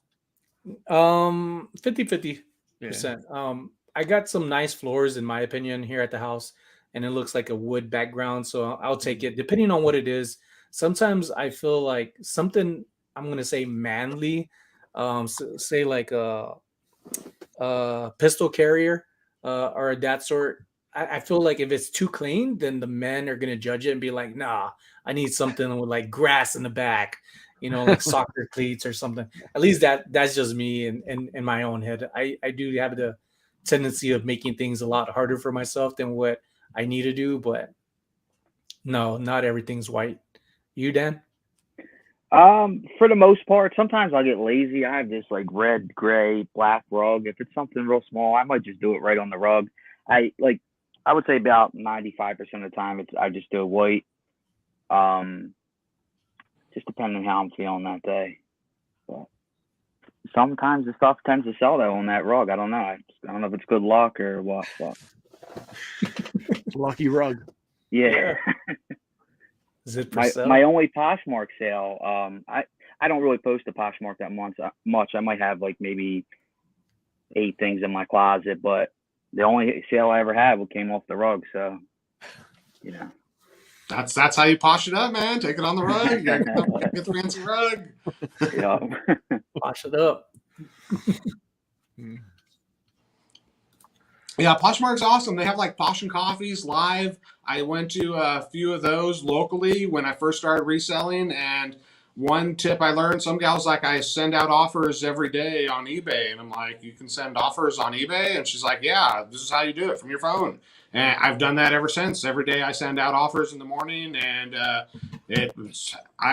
50-50%.
Yeah.
I got some nice floors in my opinion here at the house, and it looks like a wood background, so I'll take it depending on what it is. Sometimes I feel like something, I'm gonna say manly, say like a pistol carrier or that sort. I feel like if it's too clean, then the men are gonna judge it and be like, nah, I need something with like grass in the back, like soccer cleats or something. At least that's just me in my own head. I do have the tendency of making things a lot harder for myself than what I need to do, but no, not everything's white. You, Dan?
For the most part, sometimes I get lazy. I have this like red, gray, black rug. If it's something real small, I might just do it right on the rug. I would say about 95% of the time I just do it white. Just depending on how I'm feeling that day. But sometimes the stuff tends to sell though on that rug. I don't know. I don't know if it's good luck or what. But
Lucky rug.
yeah.
Is it for sale?
My only Poshmark sale, I don't really post to Poshmark that much. I might have like maybe 8 things in my closet, but the only sale I ever had came off the rug. So,
That's how you posh it up, man. Take it on the rug. You gotta get the fancy rug.
Yeah.
Posh it up.
Yeah, Poshmark's awesome. They have like Posh and Coffees live. I went to a few of those locally when I first started reselling, and one tip I learned, some gals like, I send out offers every day on eBay, and I'm like, you can send offers on eBay? And she's like, yeah, this is how you do it, from your phone. And I've done that ever since. Every day I send out offers in the morning, and I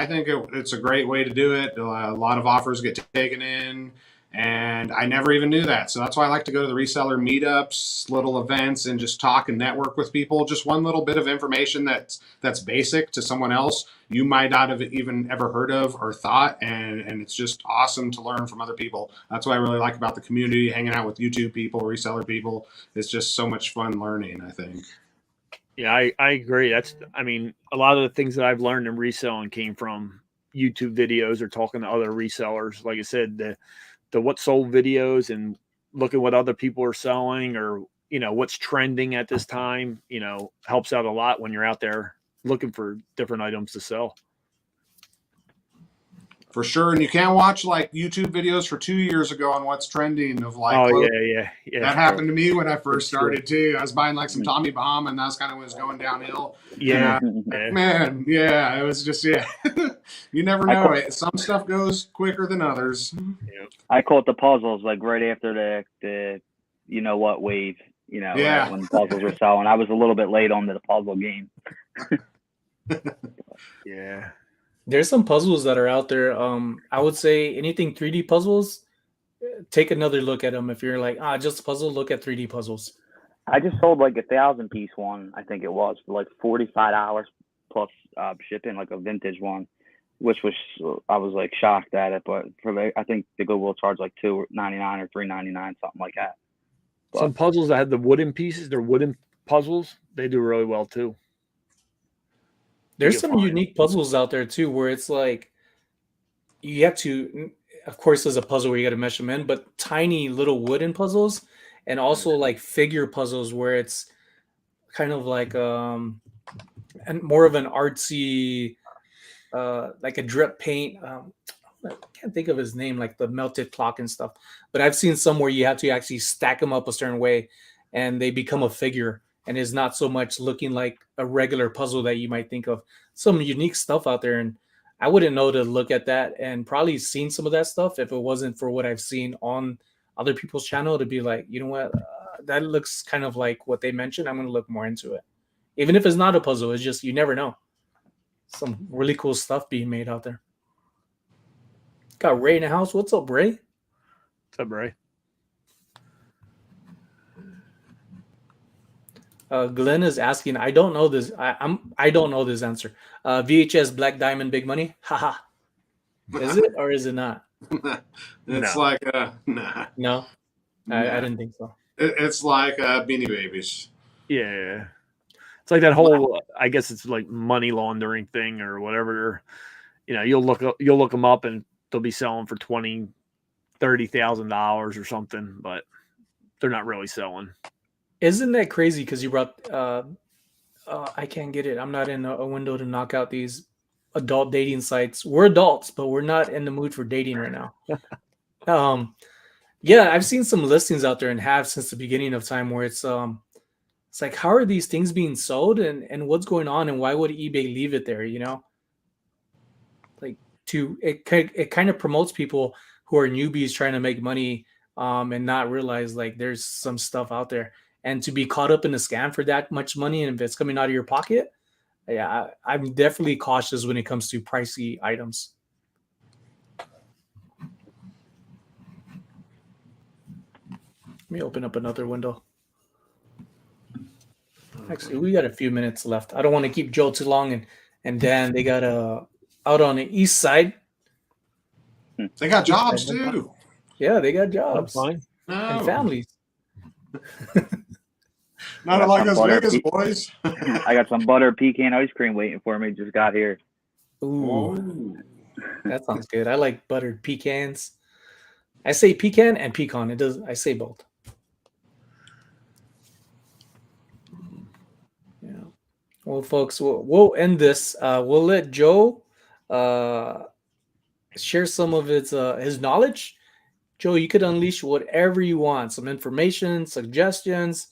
think it's a great way to do it. A lot of offers get taken in, and I never even knew that. So that's why I like to go to the reseller meetups, little events, and just talk and network with people. Just one little bit of information that's basic to someone else you might not have even ever heard of or thought, and it's just awesome to learn from other people. That's what I really like about the community, hanging out with YouTube people, reseller people. It's just so much fun learning, I think.
Yeah, I agree. A lot of the things that I've learned in reselling came from YouTube videos or talking to other resellers. Like I said, the what sold videos and look at what other people are selling, or what's trending at this time, helps out a lot when you're out there looking for different items to sell.
For sure. And you can't watch like YouTube videos for 2 years ago on what's trending of like,
yeah.
That happened to me when I first started too. I was buying like some Tommy Bahama, and that's kind of when it was going downhill.
Yeah.
Man, yeah, it was just, yeah. You never know. Some stuff goes quicker than others.
I caught the puzzles like right after the wave, when puzzles were selling. I was a little bit late on the puzzle game.
Yeah.
There's some puzzles that are out there. I would say anything 3D puzzles, take another look at them. If you're like, just a puzzle, look at 3D puzzles.
I just sold like a 1,000-piece one, I think it was, for like $45 plus shipping, like a vintage one, which was, I was like shocked at it. But I think the Goodwill charged like $2.99 or $3.99, something like that. But
some puzzles that had the wooden pieces, they're wooden puzzles, they do really well too.
There's some unique puzzles out there too, where it's like you have to, of course, there's a puzzle where you got to mesh them in, but tiny little wooden puzzles, and also like figure puzzles where it's kind of like and more of an artsy, like a drip paint. I can't think of his name, like the melted clock and stuff. But I've seen some where you have to actually stack them up a certain way, and they become a figure. And is not so much looking like a regular puzzle that you might think of. Some unique stuff out there, and I wouldn't know to look at that and probably seen some of that stuff if it wasn't for what I've seen on other people's channel to be like, you know what, that looks kind of like what they mentioned. I'm going to look more into it. Even if it's not a puzzle, it's just, you never know. Some really cool stuff being made out there. Got Ray in the house. What's up, Ray?
What's up, Ray?
Glenn is asking, I don't know this. I don't know this answer. VHS Black Diamond Big Money. Haha. Is it or is it not?
It's
No.
like nah.
No. I didn't think so.
It's like Beanie Babies.
Yeah. It's like that whole, I guess it's like money laundering thing or whatever. You know, you'll look them up and they'll be selling for $20,000-$30,000 or something, but they're not really selling.
Isn't that crazy? Because you brought, I can't get it. I'm not in a window to knock out these adult dating sites. We're adults, but we're not in the mood for dating right now. Yeah, I've seen some listings out there and have since the beginning of time where it's like, how are these things being sold and what's going on and why would eBay leave it there? You know, like it kind of promotes people who are newbies trying to make money and not realize like there's some stuff out there. And to be caught up in a scam for that much money, and if it's coming out of your pocket, yeah, I'm definitely cautious when it comes to pricey items. Let me open up another window. Actually, we got a few minutes left. I don't want to keep Joe too long, and Dan, they got out on the east side.
They got jobs too.
Yeah, they got jobs
Fine.
and families.
Not like us Vegas boys.
I got some butter pecan ice cream waiting for me. Just got here.
Ooh, that sounds good. I like buttered pecans. I say pecan and pecan. It does. I say both. Yeah. Well, folks, we'll end this. We'll let Joe share some of his knowledge. Joe, you could unleash whatever you want. Some information, suggestions,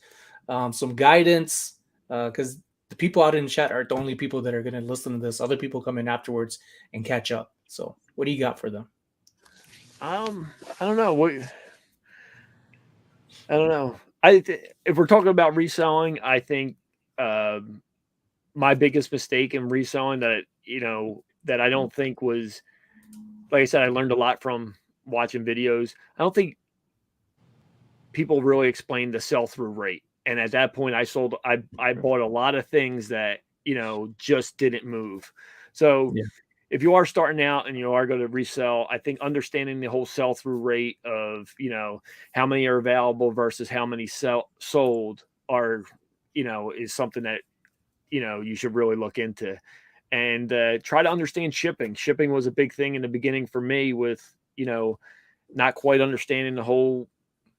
some guidance, because the people out in the chat aren't the only people that are going to listen to this. Other people come in afterwards and catch up. So what do you got for them?
I don't know. I don't know. If we're talking about reselling, I think my biggest mistake in reselling that I don't think was, like I said, I learned a lot from watching videos. I don't think people really explained the sell-through rate. And at that point I bought a lot of things that, just didn't move. So yeah. If you are starting out and you are going to resell, I think understanding the whole sell-through rate of, how many are available versus how many sold are, is something that, you should really look into. And try to understand shipping. Shipping was a big thing in the beginning for me with, not quite understanding the whole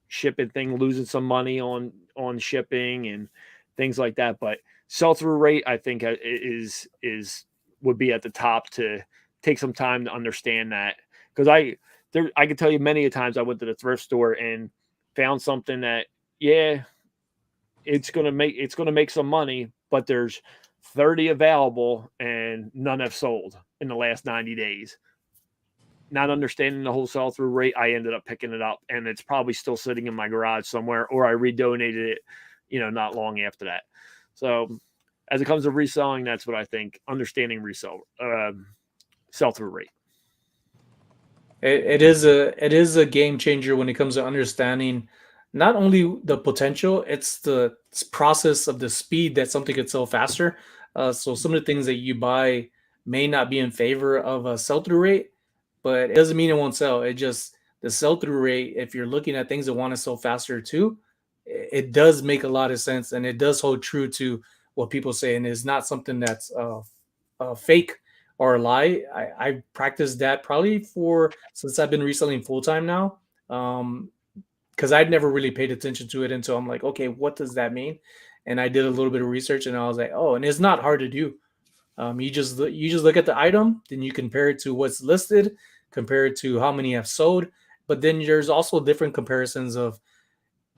shipping thing, losing some money on shipping and things like that. But sell-through rate, I think would be at the top to take some time to understand that. Because I can tell you many a times I went to the thrift store and found something that, yeah, it's going to make some money, but there's 30 available and none have sold in the last 90 days. Not understanding the whole sell-through rate, I ended up picking it up, and it's probably still sitting in my garage somewhere, or I redonated it, not long after that. So as it comes to reselling, that's what I think, understanding sell-through rate.
It is a game changer when it comes to understanding not only the potential, it's the process of the speed that something could sell faster. So some of the things that you buy may not be in favor of a sell-through rate, but it doesn't mean it won't sell. It just, the sell-through rate, if you're looking at things that want to sell faster too, it does make a lot of sense, and it does hold true to what people say, and it's not something that's fake or a lie. I practiced that probably since I've been reselling full-time now, because I'd never really paid attention to it until I'm like, okay, what does that mean? And I did a little bit of research, and I was like, oh, and it's not hard to do. You just look at the item, then you compare it to what's listed, compare it to how many have sold. But then there's also different comparisons of,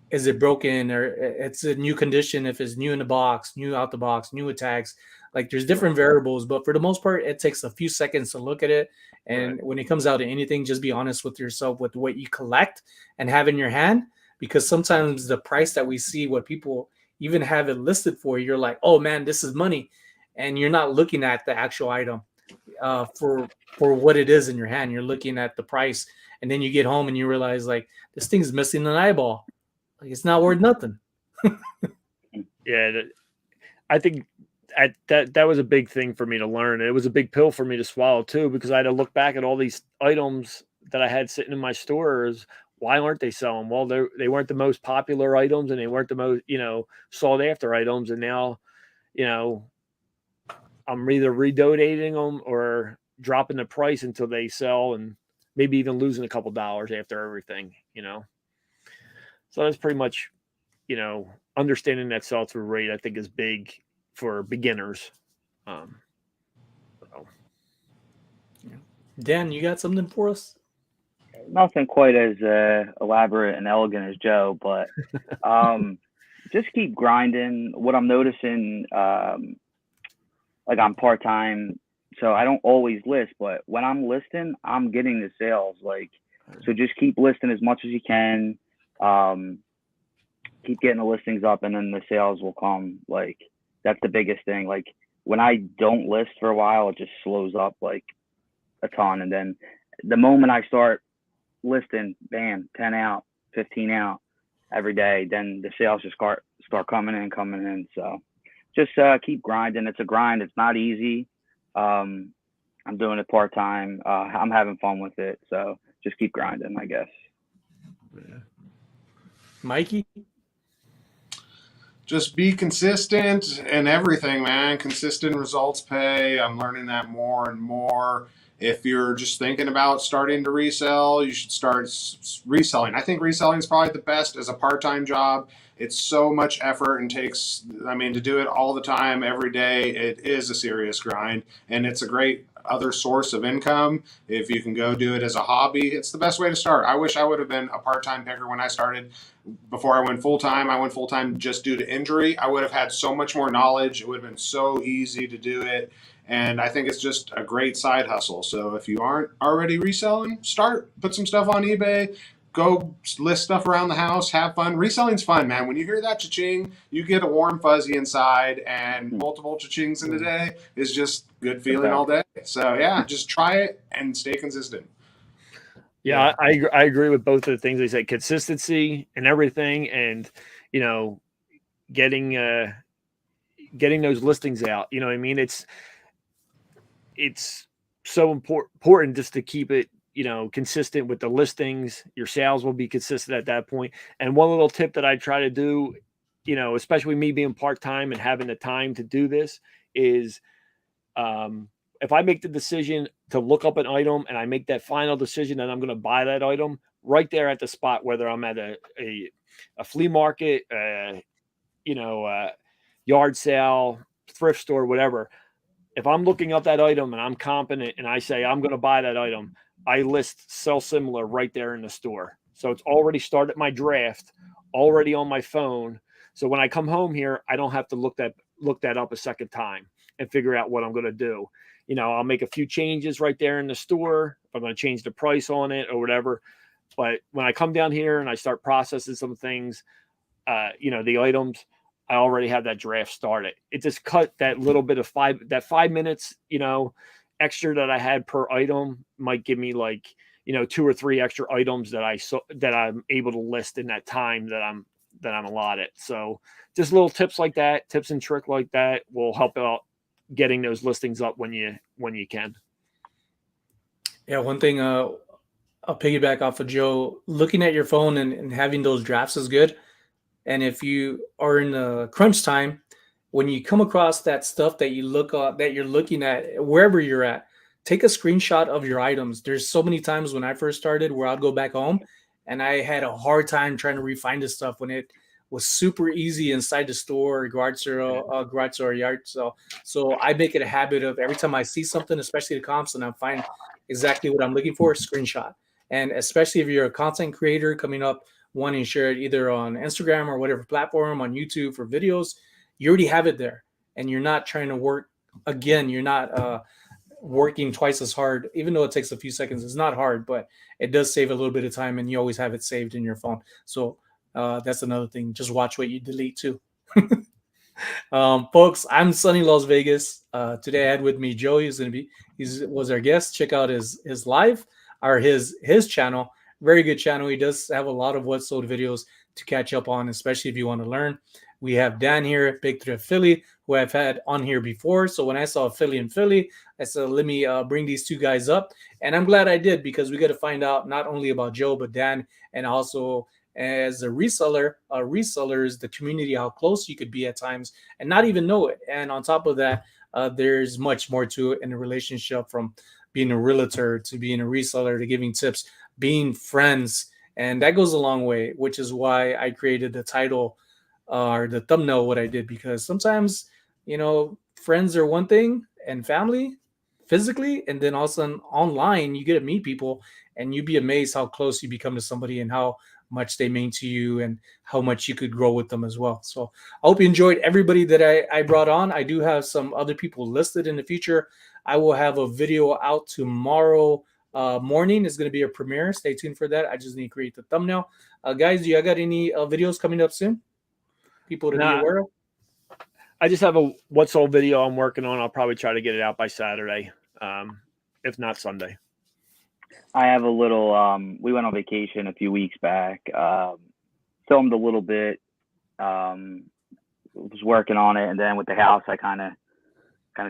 is it broken, or it's a new condition, if it's new in the box, new out the box, new with tags. Like there's different variables, but for the most part, it takes a few seconds to look at it. And when it comes out to anything, just be honest with yourself with what you collect and have in your hand, because sometimes the price that we see, what people even have it listed for, you're like, oh man, this is money, and you're not looking at the actual item for what it is in your hand. You're looking at the price, and then you get home and you realize like this thing's missing an eyeball. Like it's not worth nothing.
Yeah, I think that was a big thing for me to learn. It was a big pill for me to swallow too, because I had to look back at all these items that I had sitting in my stores. Why aren't they selling? Well, they weren't the most popular items, and they weren't the most, sought after items. And now, I'm either redonating them or dropping the price until they sell, and maybe even losing a couple dollars after everything, So that's pretty much, understanding that sell-through rate, I think, is big for beginners.
Dan, you got something for us?
Nothing quite as elaborate and elegant as Joe, but just keep grinding. What I'm noticing, like I'm part-time, so I don't always list, but when I'm listing, I'm getting the sales. Like, so just keep listing as much as you can. Keep getting the listings up, and then the sales will come. Like, that's the biggest thing. Like, when I don't list for a while, it just slows up like a ton. And then the moment I start listing, bam, 10 out, 15 out every day, then the sales just start coming in. So just keep grinding. It's a grind. It's not easy. I'm doing it part-time. I'm having fun with it. So just keep grinding, I guess.
Yeah. Mikey?
Just be consistent in everything, man. Consistent results pay. I'm learning that more and more. If you're just thinking about starting to resell, you should start reselling. I think reselling is probably the best as a part-time job. It's so much effort and takes, to do it all the time, every day, it is a serious grind. And it's a great other source of income. If you can go do it as a hobby, it's the best way to start. I wish I would have been a part-time picker when I started. Before I went full-time, just due to injury. I would have had so much more knowledge. It would have been so easy to do it. And I think it's just a great side hustle. So if you aren't already reselling, put some stuff on eBay, go list stuff around the house, have fun. Reselling's fun, man. When you hear that cha-ching, you get a warm fuzzy inside, and multiple cha-chings in a day is just good feeling all day. So yeah, just try it and stay consistent.
Yeah, I agree with both of the things they say. Consistency and everything, and getting those listings out. You know what I mean? It's so important just to keep it, consistent with the listings. Your sales will be consistent at that point. And one little tip that I try to do, especially me being part-time and having the time to do this, is if I make the decision to look up an item and I make that final decision that I'm going to buy that item right there at the spot, whether I'm at a flea market, yard sale, thrift store, whatever. If I'm looking up that item and I'm confident and I say I'm going to buy that item, I list sell similar right there in the store. So it's already started my draft, already on my phone. So when I come home here, I don't have to look that up a second time and figure out what I'm going to do. I'll make a few changes right there in the store. If I'm going to change the price on it or whatever. But when I come down here and I start processing some things, the items, I already have that draft started. It just cut that little bit of 5 minutes, extra that I had per item might give me like, 2 or 3 extra items that I'm able to list in that time that I'm allotted. So just little tips like that, tips and trick like that will help out getting those listings up when you can.
Yeah. One thing, I'll piggyback off of Joe, looking at your phone and having those drafts is good. And if you are in a crunch time, when you come across that stuff that you're looking at, wherever you're at, take a screenshot of your items. There's so many times when I first started where I'd go back home and I had a hard time trying to refine this stuff when it was super easy inside the store, garage sale, yard sale. So I make it a habit of every time I see something, especially the comps, and I find exactly what I'm looking for, screenshot. And especially if you're a content creator coming up, wanting to share it either on Instagram or whatever platform, on YouTube for videos, you already have it there. And you're not trying to work again, you're not working twice as hard, even though it takes a few seconds. It's not hard, but it does save a little bit of time, and you always have it saved in your phone. So that's another thing. Just watch what you delete too. Folks, I'm SonnyLasVegas. Today I had with me Joey, who's was our guest. Check out his live or his channel. Very good channel. He does have a lot of what sold videos to catch up on, especially if you want to learn. We have Dan here, Big Thrift Philly, who I've had on here before. So when I saw Philly and Philly, I said, let me bring these two guys up. And I'm glad I did, because we got to find out not only about Joe, but Dan, and also as a reseller is the community, how close you could be at times and not even know it. And on top of that, there's much more to it in a relationship, from being a realtor to being a reseller to giving tips, being friends. And that goes a long way, which is why I created the title or the thumbnail what I did, because sometimes, friends are one thing and family physically, and then also online you get to meet people, and you'd be amazed how close you become to somebody and how much they mean to you and how much you could grow with them as well. So I hope you enjoyed everybody that I brought on. I do have some other people listed in the future. I will have a video out tomorrow morning. It's going to be a premiere. Stay tuned for that. I just need to create the thumbnail. Guys, do you got any videos coming up soon? People to be aware of?
I just have a what sold video I'm working on. I'll probably try to get it out by Saturday, if not Sunday.
I have a little, we went on vacation a few weeks back, filmed a little bit, was working on it. And then with the house, I kind of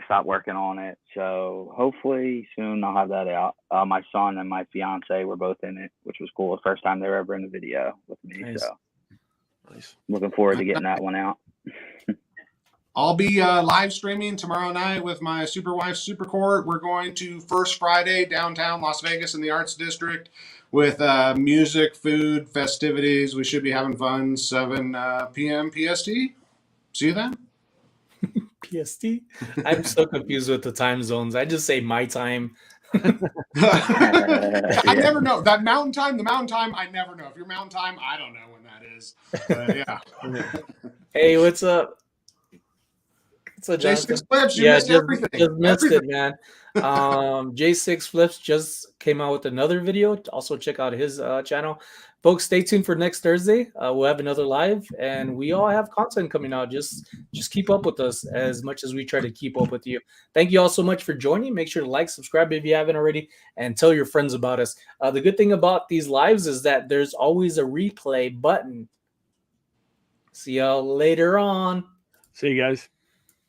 stopped working on it. So hopefully soon I'll have that out. My son and my fiance were both in it, which was cool. The first time they were ever in the video with me.
Nice.
So
Nice.
Looking forward to getting that one out.
I'll be live streaming tomorrow night with my super wife, Super Court. We're going to First Friday downtown Las Vegas in the Arts District with music, food, festivities. We should be having fun. 7 p.m. PST. See you then.
PST? I'm so confused with the time zones. I just say my time.
I never know. The mountain time, I never know. If you're mountain time, I don't know when that is. Yeah.
Hey, what's up?
J6 Flips, you missed everything.
Just missed it, man. J6 Flips just came out with another video. Also check out his channel. Folks, stay tuned for next Thursday. We'll have another live, and we all have content coming out. Just keep up with us as much as we try to keep up with you. Thank you all so much for joining. Make sure to like, subscribe if you haven't already, and tell your friends about us. The good thing about these lives is that there's always a replay button. See y'all later on.
See you guys.